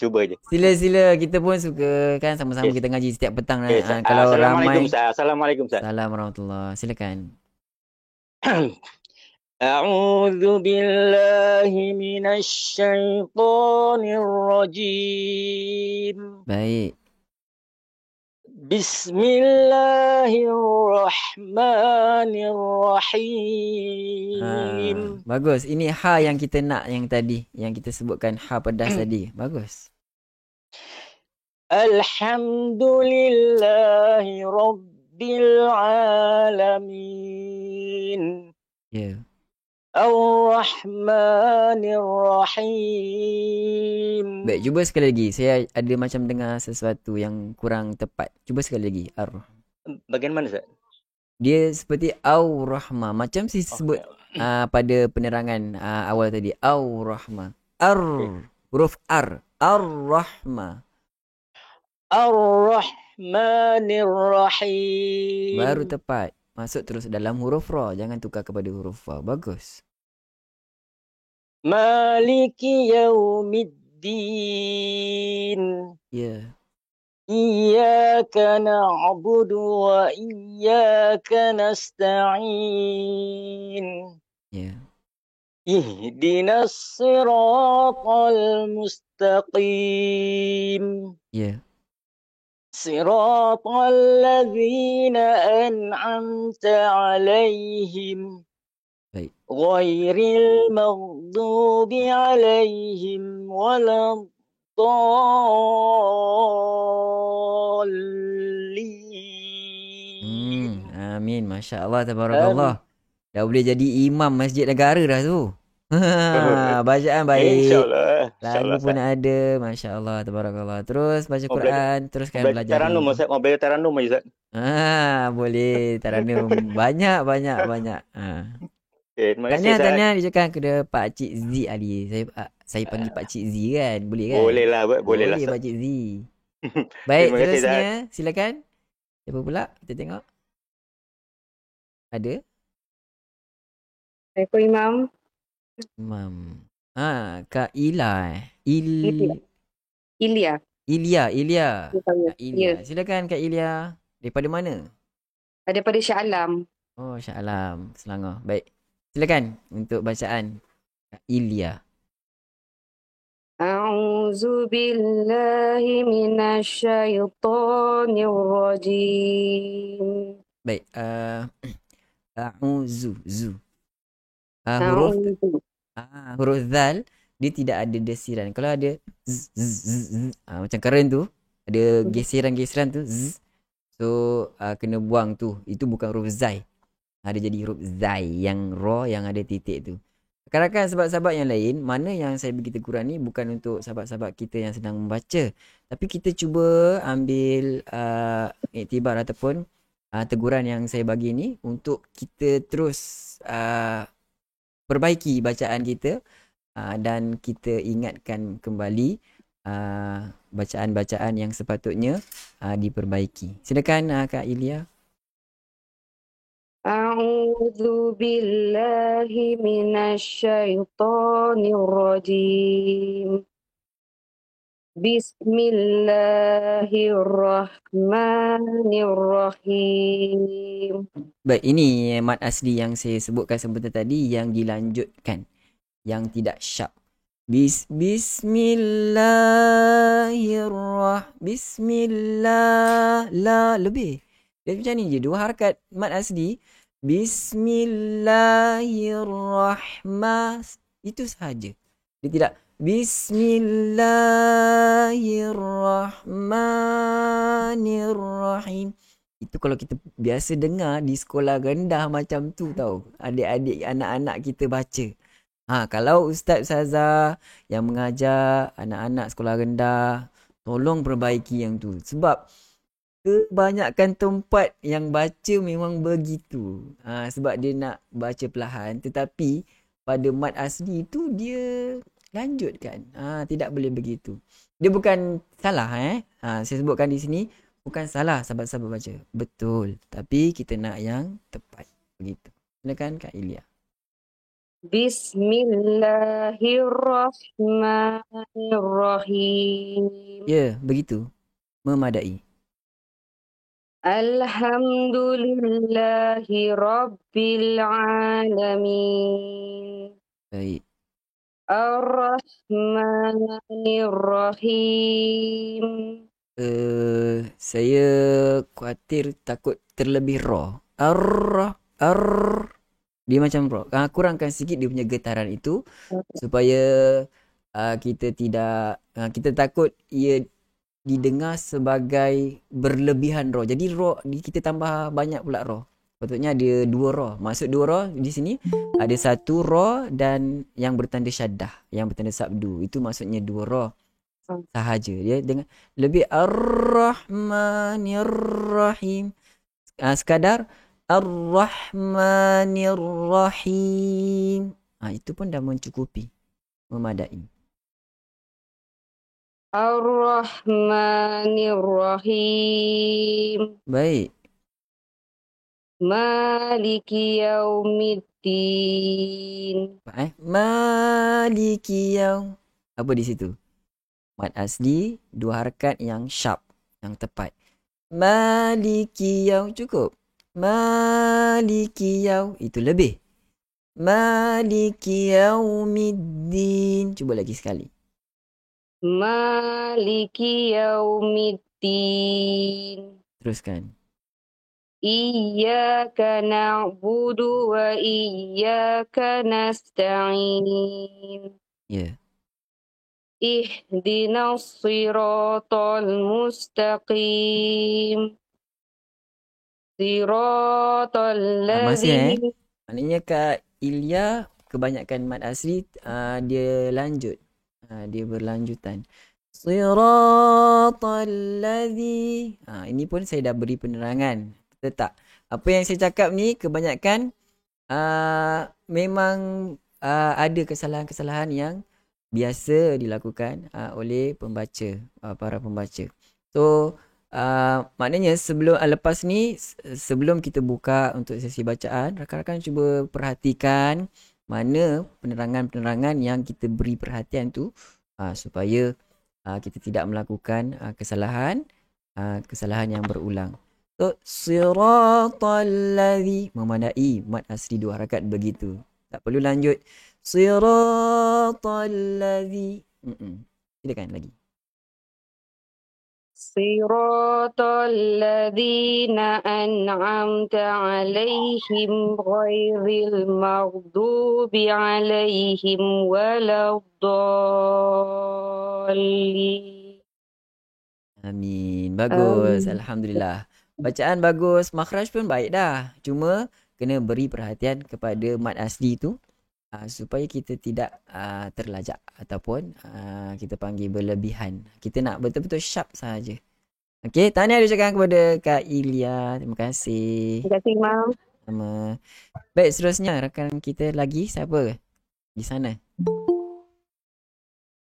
Speaker 5: Cuba je.
Speaker 1: Sila kita pun suka kan sama-sama kita ngaji setiap petang kalau ramai.
Speaker 5: Assalamualaikum Ustaz.
Speaker 1: Assalamualaikum warahmatullahi. Silakan.
Speaker 5: A'udzu billahi minasy syaithanir rajim.
Speaker 1: Baik.
Speaker 5: Bismillahirrahmanirrahim.
Speaker 1: Bagus. Ini ha yang kita nak yang tadi, yang kita sebutkan ha pedas tadi. Bagus.
Speaker 5: Alhamdulillahi rabbil alamin.
Speaker 1: Ya.
Speaker 5: Ar-Rahmanir-Rahim.
Speaker 1: Baik, cuba sekali lagi. Saya ada macam dengar sesuatu yang kurang tepat. Cuba sekali lagi.
Speaker 5: Bagaimana Ustaz?
Speaker 1: Dia seperti Ar-Rahma. Macam saya sebut pada penerangan awal tadi. Ar-Rahma. Huruf R. Ar-Rahma.
Speaker 5: Ar-Rahmanir-Rahim.
Speaker 1: Baru tepat. Masuk terus dalam huruf ra. Jangan tukar kepada huruf fa. Bagus.
Speaker 5: Maliki yaumiddin.
Speaker 1: Ya.
Speaker 5: Iyyaka na'budu wa iyyaka nasta'in.
Speaker 1: Ya.
Speaker 5: Ihdinas siratal mustaqim.
Speaker 1: Ya.
Speaker 5: Siratal ladzina an'amta 'alaihim
Speaker 1: Baik.
Speaker 5: ghairil maghdubi 'alaihim waladdallin.
Speaker 1: Amin. Masya Allah. Tabarakallah. Dah boleh jadi imam masjid negara dah tu. Bacaan baik.
Speaker 5: InsyaAllah.
Speaker 1: Lagu pun ada. Masya Allah. Tabarakallah. Terus baca
Speaker 5: Mau
Speaker 1: Quran. Teruskan
Speaker 5: Mau
Speaker 1: belajar.
Speaker 5: taranum, Ustaz. Mau belajar taranum, Ustaz.
Speaker 1: Boleh. Taranum. Banyak.
Speaker 5: Okay, terima kasih, Ustaz.
Speaker 1: Tanya dia cakap kepada Pak Cik Z Ali. Saya panggil Pak Cik Z kan? Boleh kan?
Speaker 5: Boleh lah,
Speaker 1: Boleh
Speaker 5: Ustaz.
Speaker 1: Pak Cik Z. Baik,
Speaker 5: Terima kasih,
Speaker 1: terusnya silakan. Siapa pula? Kita tengok. Ada?
Speaker 6: Assalamualaikum Imam.
Speaker 1: Imam. Kak Ila.
Speaker 6: Ilya.
Speaker 1: Ilya.
Speaker 6: Dia tanya.
Speaker 1: Kak Ilya.
Speaker 6: Ya.
Speaker 1: Silakan Kak Ilya. Daripada mana?
Speaker 6: Daripada Shah Alam.
Speaker 1: Oh, Shah Alam, Selangor. Baik. Silakan untuk bacaan Kak Ilya.
Speaker 6: A'udzu billahi minasyaitonir rajim.
Speaker 1: Baik. A'udzu. Huruf huruf zal dia tidak ada desiran. Kalau ada z, z, z, z, macam keren tu, ada geseran-geseran tu z. So kena buang tu. Itu bukan huruf zai. Ada jadi huruf zai yang ra yang ada titik tu. Rakan-rakan sahabat-sahabat yang lain, mana yang saya bagi teguran ni bukan untuk sahabat-sahabat kita yang sedang membaca, tapi kita cuba ambil iktibar ataupun teguran yang saya bagi ni untuk kita terus perbaiki bacaan kita dan kita ingatkan kembali bacaan-bacaan yang sepatutnya diperbaiki. Silakan Kak Ilya.
Speaker 6: A'udzu billahi minasyaitonir rajim. Bismillahirrahmanirrahim.
Speaker 1: Baik, ini mat asli yang saya sebutkan sebentar tadi yang dilanjutkan, yang tidak syak. Bismillah la lebih. Dia macam ni je, dua harakat mat asli. Bismillahirrahman, itu sahaja. Dia tidak Bismillahirrahmanirrahim. Itu kalau kita biasa dengar di sekolah rendah macam tu tau. Adik-adik, anak-anak kita baca. Kalau ustaz-ustazah yang mengajar anak-anak sekolah rendah, tolong perbaiki yang tu. Sebab kebanyakan tempat yang baca memang begitu. Sebab dia nak baca perlahan. Tetapi pada mat asli tu dia lanjutkan. Tidak boleh begitu. Dia bukan salah. Saya sebutkan di sini. Bukan salah sahabat-sahabat baca. Betul. Tapi kita nak yang tepat. Begitu. Silakan Kak Ilya.
Speaker 6: Bismillahirrahmanirrahim.
Speaker 1: Ya, begitu. Memadai.
Speaker 6: Alhamdulillahi Rabbil Alamin.
Speaker 1: Baik.
Speaker 6: Ar-Rahmanir-Rahim.
Speaker 1: Saya khawatir takut terlebih ra. Dia macam ra. Kurangkan sikit dia punya getaran itu supaya kita tidak kita takut ia didengar sebagai berlebihan ra. Jadi ra kita tambah banyak pula ra. Patutnya ada dua ra. Maksud dua ra di sini ada satu ra dan yang bertanda syaddah, yang bertanda sabdu. Itu maksudnya dua ra sahaja. Dia dengan lebih Ar-Rahmanir-Rahim. Sekadar Ar-Rahmanir-Rahim. Itu pun dah mencukupi, memadai.
Speaker 6: Ar-Rahmanir-Rahim.
Speaker 1: Baik.
Speaker 6: Maliki yaumiddin.
Speaker 1: Maliki yaum. Apa di situ? Mad asli, dua harakat yang sharp, yang tepat. Maliki yaum, cukup. Maliki yaum, itu lebih. Maliki yaumiddin. Cuba lagi sekali.
Speaker 6: Maliki yaumiddin.
Speaker 1: Teruskan.
Speaker 6: Iyyaka na'budu wa iyyaka nasta'in.
Speaker 1: Ya.
Speaker 6: Ihdinas siratal mustaqim. Siratal
Speaker 1: Masih
Speaker 6: ladzina.
Speaker 1: Maknanya Kak Ilya kebanyakan mad asli dia lanjut. Dia berlanjutan. Siratal ladzi. Ini pun saya dah beri penerangan. Tak. Apa yang saya cakap ni kebanyakan memang ada kesalahan-kesalahan yang biasa dilakukan oleh pembaca, para pembaca. So maknanya lepas ni sebelum kita buka untuk sesi bacaan, rakan-rakan cuba perhatikan mana penerangan-penerangan yang kita beri perhatian tu supaya kita tidak melakukan kesalahan yang berulang. So, siratal ladzi memandai mad asli dua harakat begitu. Tak perlu lanjut. Siratal ladzi. Silakan lagi.
Speaker 6: Siratal ladzina an'amta 'alaihim ghairil maghdubi 'alaihim waladdallin.
Speaker 1: Amin. Bagus. Alhamdulillah. Bacaan bagus, makhraj pun baik dah. Cuma kena beri perhatian kepada mad asli tu supaya kita tidak terlajak ataupun kita panggil berlebihan. Kita nak betul-betul sharp sahaja. Okey, tahniah diucapkan kepada Kak Ilya. Terima kasih.
Speaker 6: Terima kasih, Mam.
Speaker 1: Sama. Baik, seterusnya rakan kita lagi siapa di sana?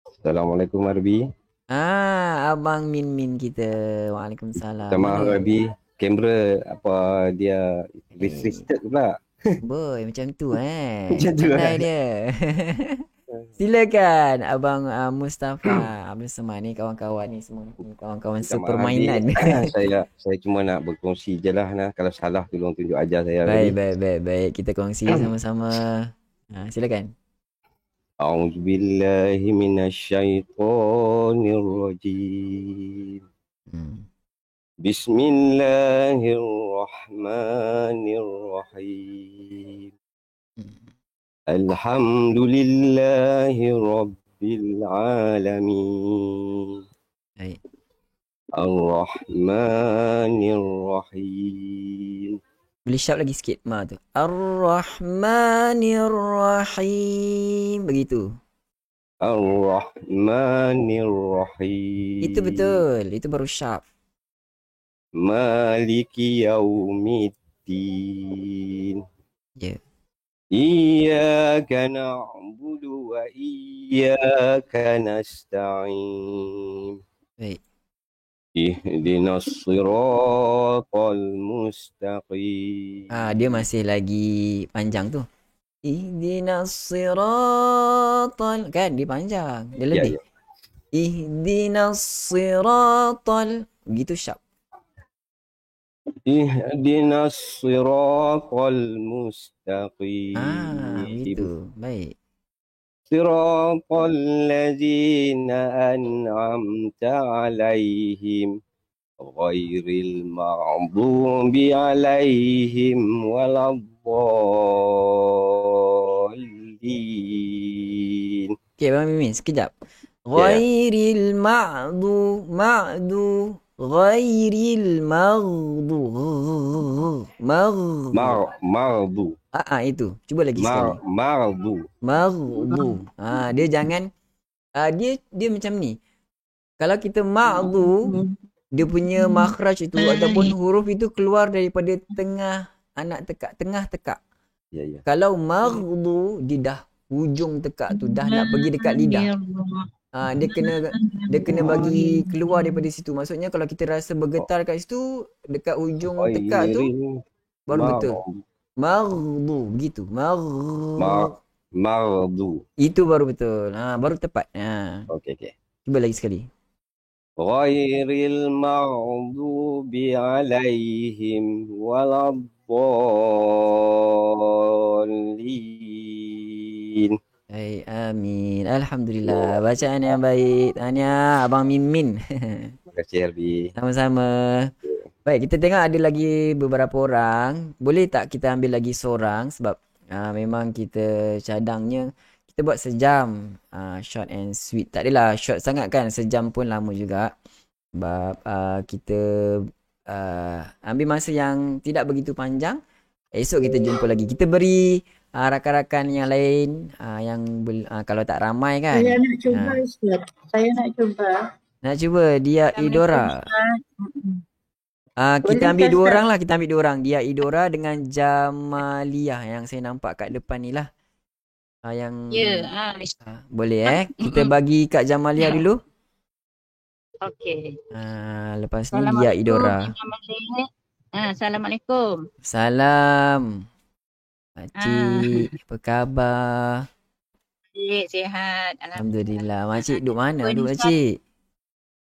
Speaker 7: Assalamualaikum Arbi.
Speaker 1: Abang Min kita. Waalaikumsalam.
Speaker 7: Sama Arbi. Kamera apa dia restricted pula.
Speaker 1: Boy, macam tu
Speaker 7: Macam tu
Speaker 1: Pandai dia. Silakan Abang Mustafa Abdul Samad ni, kawan-kawan ni semua ni kawan-kawan sepermainan.
Speaker 7: Saya cuma nak berkongsi je lah. Kalau salah tolong tunjuk ajar saya.
Speaker 1: Baik. Kita kongsi sama-sama. Silakan.
Speaker 7: A'udzubillahi minasyaitonirrajim. Bismillahirrahmanirrahim. Alhamdulillahi Rabbil Alamin.
Speaker 1: Baik.
Speaker 7: Ar-Rahmanir-Rahim.
Speaker 1: Boleh shout lagi sikit tu. Ar-Rahmanir-Rahim. Begitu.
Speaker 7: Ar-Rahmanir-Rahim.
Speaker 1: Itu betul. Itu baru sharp.
Speaker 7: Maliki yaumiddin.
Speaker 1: Ya.
Speaker 7: Iyyaka na'budu wa iyyaka nasta'in.
Speaker 1: Baik.
Speaker 7: Ihdinas siratal mustaqim.
Speaker 1: Dia masih lagi panjang tu. Ihdinas siratal, kan dia panjang. Dia lebih. Ihdinas siratal. Begitu sharp.
Speaker 7: Ihdinas siratal mustaqim.
Speaker 1: Gitu. Baik.
Speaker 7: Siratal ladzina an'amta 'alaihim ghairil maghdubi 'alaihim waladdallin.
Speaker 1: Okey, Bang Mimin, sekejap. Ghairil maghdu ghairil maghdu. Itu. Cuba lagi sekali. Maghdu. Dia jangan dia macam ni. Kalau kita maghdu, dia punya makhraj itu ataupun huruf itu keluar daripada tengah tekak.
Speaker 7: Ya.
Speaker 1: Kalau maghdu, dia dah hujung tekak tu, dah nak pergi dekat lidah. Dia kena bagi keluar daripada situ. Maksudnya kalau kita rasa bergetar kat situ dekat ujung tekak tu, Baru betul. Maghdu. Begitu.
Speaker 7: Mardu.
Speaker 1: Itu baru betul. Baru tepat.
Speaker 7: Okey.
Speaker 1: Cuba lagi sekali.
Speaker 7: Ghairil maghdubi alaihim waladdallin.
Speaker 1: Hai, amin. Alhamdulillah. Bacaan yang baik. Tahniah Abang Mimin.
Speaker 7: Terima kasih Harbi.
Speaker 1: Sama-sama. Baik, kita tengok ada lagi beberapa orang. Boleh tak kita ambil lagi seorang sebab memang kita cadangnya kita buat sejam, short and sweet. Tak adalah short sangat kan, sejam pun lama juga. Sebab kita ambil masa yang tidak begitu panjang. Esok kita jumpa lagi. Kita beri rakan-rakan yang lain kalau tak ramai kan.
Speaker 8: Saya nak cuba Ustaz. Saya nak cuba.
Speaker 1: Nak cuba Dia Idora. Kita ambil dua orang lah. Kita ambil dua orang. Dia Idora dengan Jamaliah yang saya nampak kat depan ni lah. Boleh kita bagi Kak Jamaliah dulu.
Speaker 6: Okey.
Speaker 1: Lepas ni Dia Idora.
Speaker 6: Assalamualaikum.
Speaker 1: Salam. Makcik, apa khabar?
Speaker 6: Sihat.
Speaker 1: Alhamdulillah. Makcik duduk mana duduk makcik?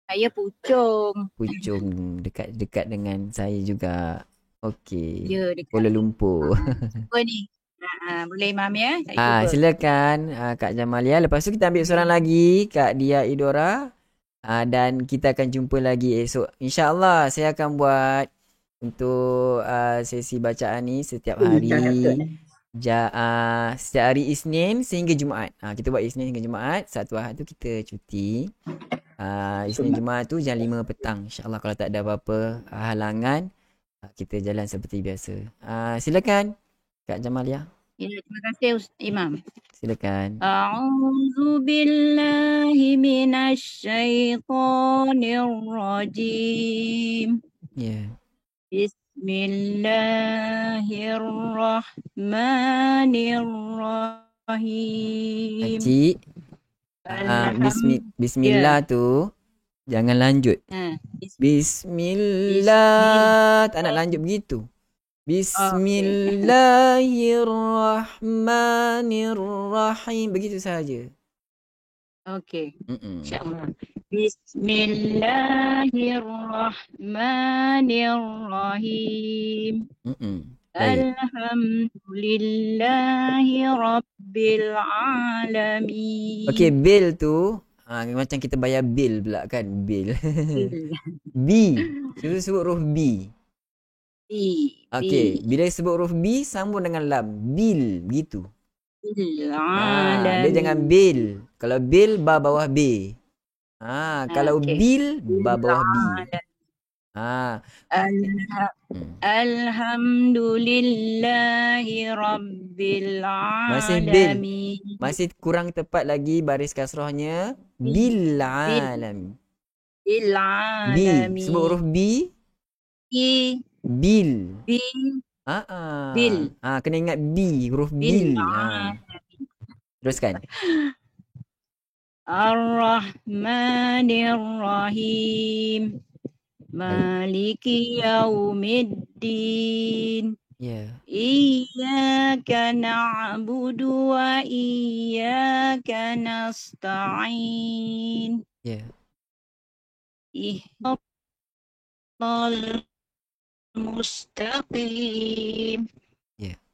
Speaker 6: Saya Puchong.
Speaker 1: Puchong, dekat dengan saya juga. Okey.
Speaker 6: Ya, dekat
Speaker 1: Kuala Lumpur.
Speaker 6: Apa ni? Boleh Imam ya?
Speaker 1: Silakan Kak Jamalia. Lepas tu kita ambil seorang lagi, Kak Dia Idora. Dan kita akan jumpa lagi esok. InsyaAllah saya akan buat untuk sesi bacaan ni setiap hari. Setiap hari Isnin sehingga Jumaat. Kita buat Isnin hingga Jumaat. Satu Ahad tu kita cuti. Isnin Jumaat tu jam 5 petang. InsyaAllah kalau tak ada apa-apa halangan, kita jalan seperti biasa. Silakan Kak Jamalia.
Speaker 6: Ya, terima kasih Imam.
Speaker 1: Silakan.
Speaker 6: A'udzu billahi minasy syaithanir rajim.
Speaker 1: Ya.
Speaker 6: Bismillahirrahmanirrahim.
Speaker 1: Cik, bismillah tu jangan lanjut. Bismillah. Tak nak lanjut begitu. Bismillahirrahmanirrahim. Begitu sahaja.
Speaker 6: Okey. InsyaAllah. Bismillahirrahmanirrahim. Alhamdulillahi Rabbil Alamin.
Speaker 1: Okey, bil tu macam kita bayar bil pula kan. Bil. B. Sebut huruf B. Okey, bila sebut huruf B sambung dengan lam. Bil, begitu. Dia jangan bil. Kalau bil ba bawah B. Kalau bil ba bawah B.
Speaker 6: Alhamdulillahi Rabbil
Speaker 1: Alamin. Masih kurang tepat lagi baris kasrahnya. Bil alamin.
Speaker 6: Bil alamin.
Speaker 1: B. Sebut huruf B. Bil. Kena ingat B, huruf bil. Teruskan.
Speaker 6: Ar-Rahmanir-Rahim. Maliki yaumiddin. Iyyaka na'budu wa iyyaka nasta'in. Ihdinas mustaqim.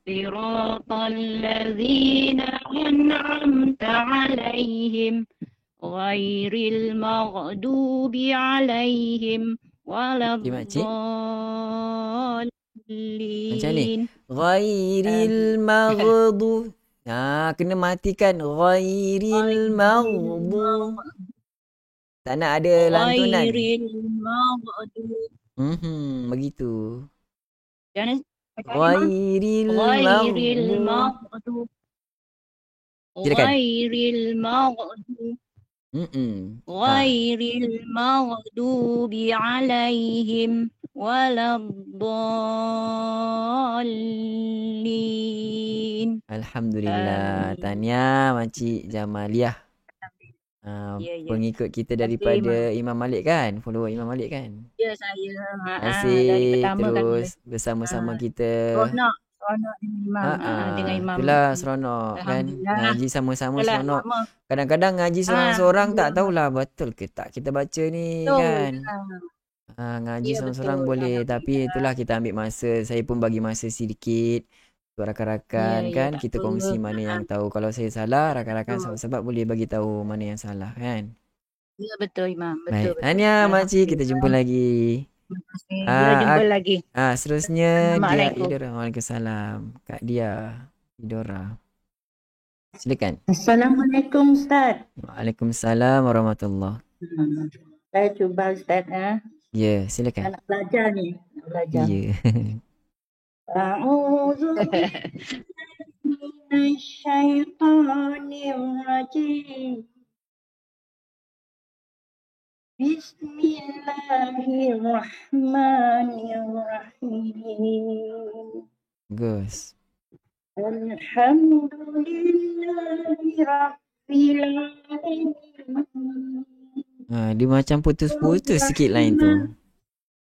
Speaker 6: Siratal ladzina an'amta 'alaihim ghairil maghdubi 'alaihim waladdallin.
Speaker 1: Macam ni. Ghairil maghdubi. Kena matikan ghairil maghdubi. Tak nak ada lantunan.
Speaker 6: Ghairil maghdubi.
Speaker 1: Begitu.
Speaker 6: Jangan
Speaker 1: Ghairil
Speaker 6: maghdubi. Ghairil maghdubi. Ghairil maghdubi alaihim waladdallin.
Speaker 1: Alhamdulillah. Tahniah Makcik Jamaliah.
Speaker 6: Ya, ya.
Speaker 1: pengikut kita
Speaker 6: Okey,
Speaker 1: daripada Imam Malik kan? Follower Imam Malik kan?
Speaker 6: Ya, saya.
Speaker 1: Terima
Speaker 6: Dari
Speaker 1: kasih
Speaker 6: pertama kali.
Speaker 1: terus bersama-sama kita.
Speaker 6: Seronok dengan Imam. Dengan Imam.
Speaker 1: Itulah seronok kan.
Speaker 6: Alhamdulillah.
Speaker 1: Ngaji sama-sama
Speaker 6: Yalah,
Speaker 1: seronok.
Speaker 6: sama.
Speaker 1: Kadang-kadang ngaji seorang-seorang tak tahulah betul ke tak kita baca ni
Speaker 6: Betul.
Speaker 1: kan. Ngaji
Speaker 6: Ya,
Speaker 1: seorang-seorang
Speaker 6: betul.
Speaker 1: boleh, tapi itulah kita ambil masa. Saya pun bagi masa sedikit untuk rakan-rakan
Speaker 6: Ya, ya,
Speaker 1: kan.
Speaker 6: tak
Speaker 1: Kita
Speaker 6: apa.
Speaker 1: kongsi mana yang tahu. Kalau saya salah, rakan-rakan sahabat-sahabat boleh bagi tahu mana yang salah kan.
Speaker 6: Ya, betul Imam.
Speaker 1: Baik.
Speaker 6: Betul.
Speaker 1: Tahniah makcik, kita jumpa lagi.
Speaker 6: Terima kasih. Ya, jumpa lagi.
Speaker 1: Seterusnya Dia
Speaker 6: Assalamualaikum.
Speaker 1: Idora. Waalaikumsalam. Kak Dia Idora. Silakan.
Speaker 8: Assalamualaikum Ustaz.
Speaker 1: Waalaikumsalam warahmatullahi.
Speaker 8: Saya cuba Ustaz.
Speaker 1: Ya, silakan.
Speaker 8: Nak belajar ni. Nak belajar.
Speaker 1: Ya.
Speaker 8: A'udzu billahi minasyaitonir rajim. Bismillahirrahmanirrahim.
Speaker 1: Bagus.
Speaker 8: Alhamdulillahi Rabbil Alamin.
Speaker 1: Dia macam putus-putus sikit lain tu.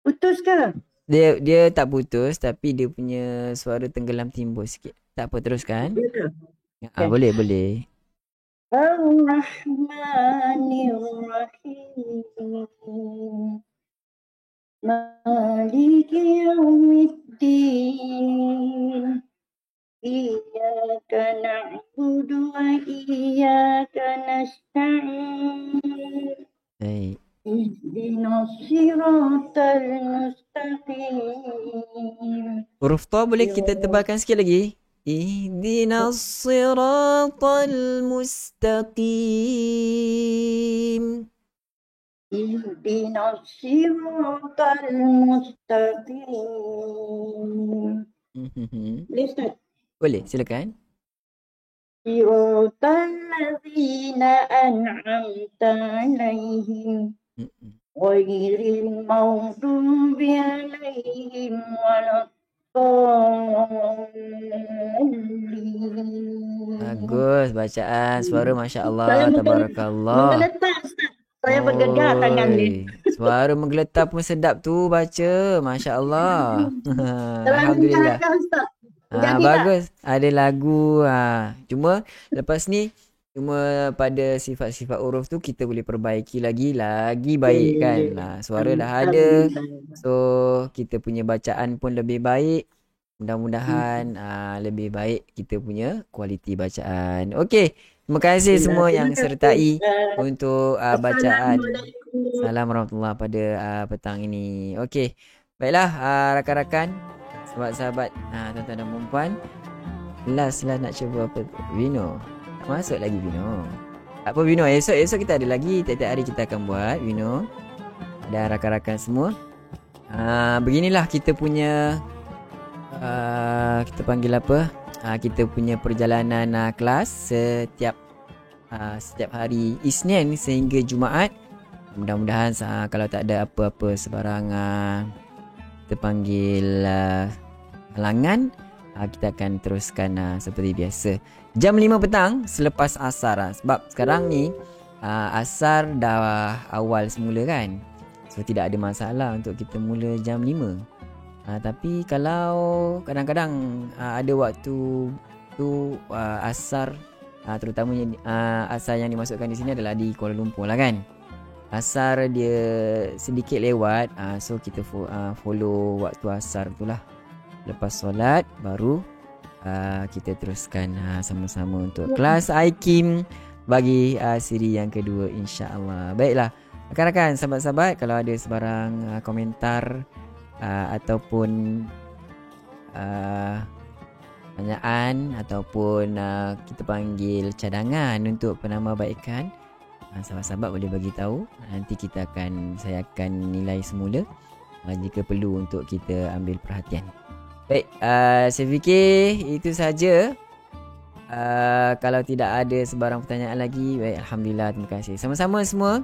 Speaker 8: Putus ke?
Speaker 1: Dia tak putus, tapi dia punya suara tenggelam timbul sikit. Tak apa, teruskan.
Speaker 8: Ya ke?
Speaker 1: Boleh.
Speaker 8: Ar-Rahmanir-Rahim. Maliki yaumiddin. Iyyaka na'budu wa iyyaka nasta'in.
Speaker 1: Baik.
Speaker 8: Ihdinas siratal mustaqim.
Speaker 1: Huruf ta boleh kita tebalkan sikit lagi. Ihdinas siratal mustaqim.
Speaker 8: Ihdinas siratal mustaqim. Boleh Ustaz?
Speaker 1: Boleh, silakan.
Speaker 8: Siratal ladzina an'amta 'alaihim ghairil maghdubi 'alaihim waladdallin.
Speaker 1: Bagus bacaan, suara masya-Allah, tabarakallah.
Speaker 8: Menggeletar Ustaz. Saya bergegar tangan ni.
Speaker 1: Suara menggeletar pun sedap tu baca, masya-Allah. Alhamdulillah.
Speaker 8: Ustaz.
Speaker 1: Bagus. Ada lagu. Cuma lepas ni pada sifat-sifat huruf tu kita boleh perbaiki lagi baik kan. Suara dah ada. So kita punya bacaan pun lebih baik. Mudah-mudahan lebih baik kita punya kualiti bacaan. Okey. Terima kasih semua yang sertai untuk bacaan. Assalamualaikum warahmatullahi pada petang ini. Okey. Baiklah rakan-rakan, sahabat-sahabat, tuan-tuan dan puan-puan. Last nak cuba apa tu? Vino. Tak masuk lagi Vino. Tak apa Vino, esok kita ada lagi. Tiap-tiap hari kita akan buat Vino. Dan rakan-rakan semua. Beginilah kita punya kita panggil apa? Kita punya perjalanan kelas setiap hari Isnin sehingga Jumaat. Mudah-mudahan kalau tak ada apa-apa sebarang kita panggil halangan, kita akan teruskan seperti biasa jam 5 petang selepas asar. Sebab sekarang ni asar dah awal semula kan, so tidak ada masalah untuk kita mula jam 5. Tapi kalau kadang-kadang ada waktu tu asar, terutamanya asar yang dimasukkan di sini adalah di Kuala Lumpur lah kan. Asar dia sedikit lewat, so kita follow waktu asar tu lah. Lepas solat baru kita teruskan sama-sama untuk kelas IKIM bagi siri yang kedua insya-Allah. Baiklah rakan-rakan, sahabat-sahabat, kalau ada sebarang komentar ataupun pertanyaan ataupun kita panggil cadangan untuk penambahbaikan, sahabat-sahabat boleh bagi tahu. Nanti saya akan nilai semula jika perlu untuk kita ambil perhatian. Baik, saya fikir itu saja. Kalau tidak ada sebarang pertanyaan lagi, baik, alhamdulillah, terima kasih. Sama-sama semua.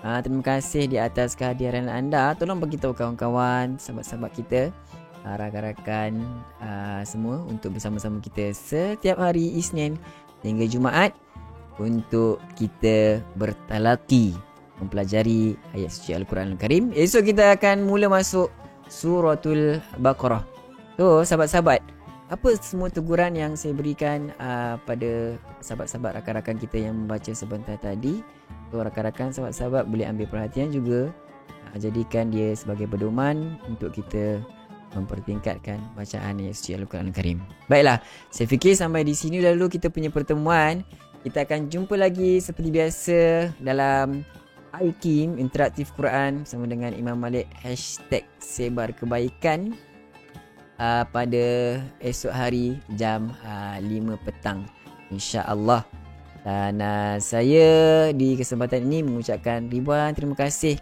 Speaker 1: Terima kasih di atas kehadiran anda. Tolong bagi tahu kawan-kawan, sahabat-sahabat kita, rakan-rakan semua untuk bersama-sama kita setiap hari Isnin hingga Jumaat untuk kita bertalaqi mempelajari ayat suci Al-Quran Al-Karim. Esok kita akan mula masuk suratul Baqarah. So sahabat-sahabat, apa semua teguran yang saya berikan pada sahabat-sahabat rakan-rakan kita yang membaca sebentar tadi. So rakan-rakan sahabat-sahabat boleh ambil perhatian juga, jadikan dia sebagai pedoman untuk kita mempertingkatkan bacaan ayat suci Al-Quran Al-Karim. Baiklah, saya fikir sampai di sini dulu kita punya pertemuan. Kita akan jumpa lagi seperti biasa dalam IKIM Interaktif Quran bersama dengan Imam Malik #sebarkebaikan pada esok hari jam 5 petang insya-Allah. Dan saya di kesempatan ini mengucapkan ribuan terima kasih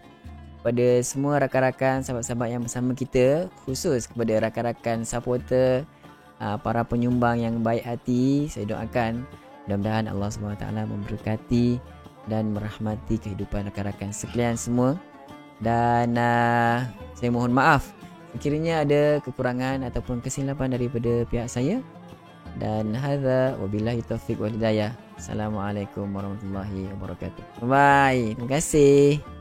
Speaker 1: kepada semua rakan-rakan sahabat-sahabat yang bersama kita, khusus kepada rakan-rakan supporter, para penyumbang yang baik hati. Saya doakan mudah-mudahan Allah SWT memberkati dan merahmati kehidupan rakan-rakan sekalian semua. Dan saya mohon maaf sekiranya ada kekurangan ataupun kesilapan daripada pihak saya. Dan hadza wabillahi taufiq wal hidayah. Assalamualaikum warahmatullahi wabarakatuh. Bye. Terima kasih.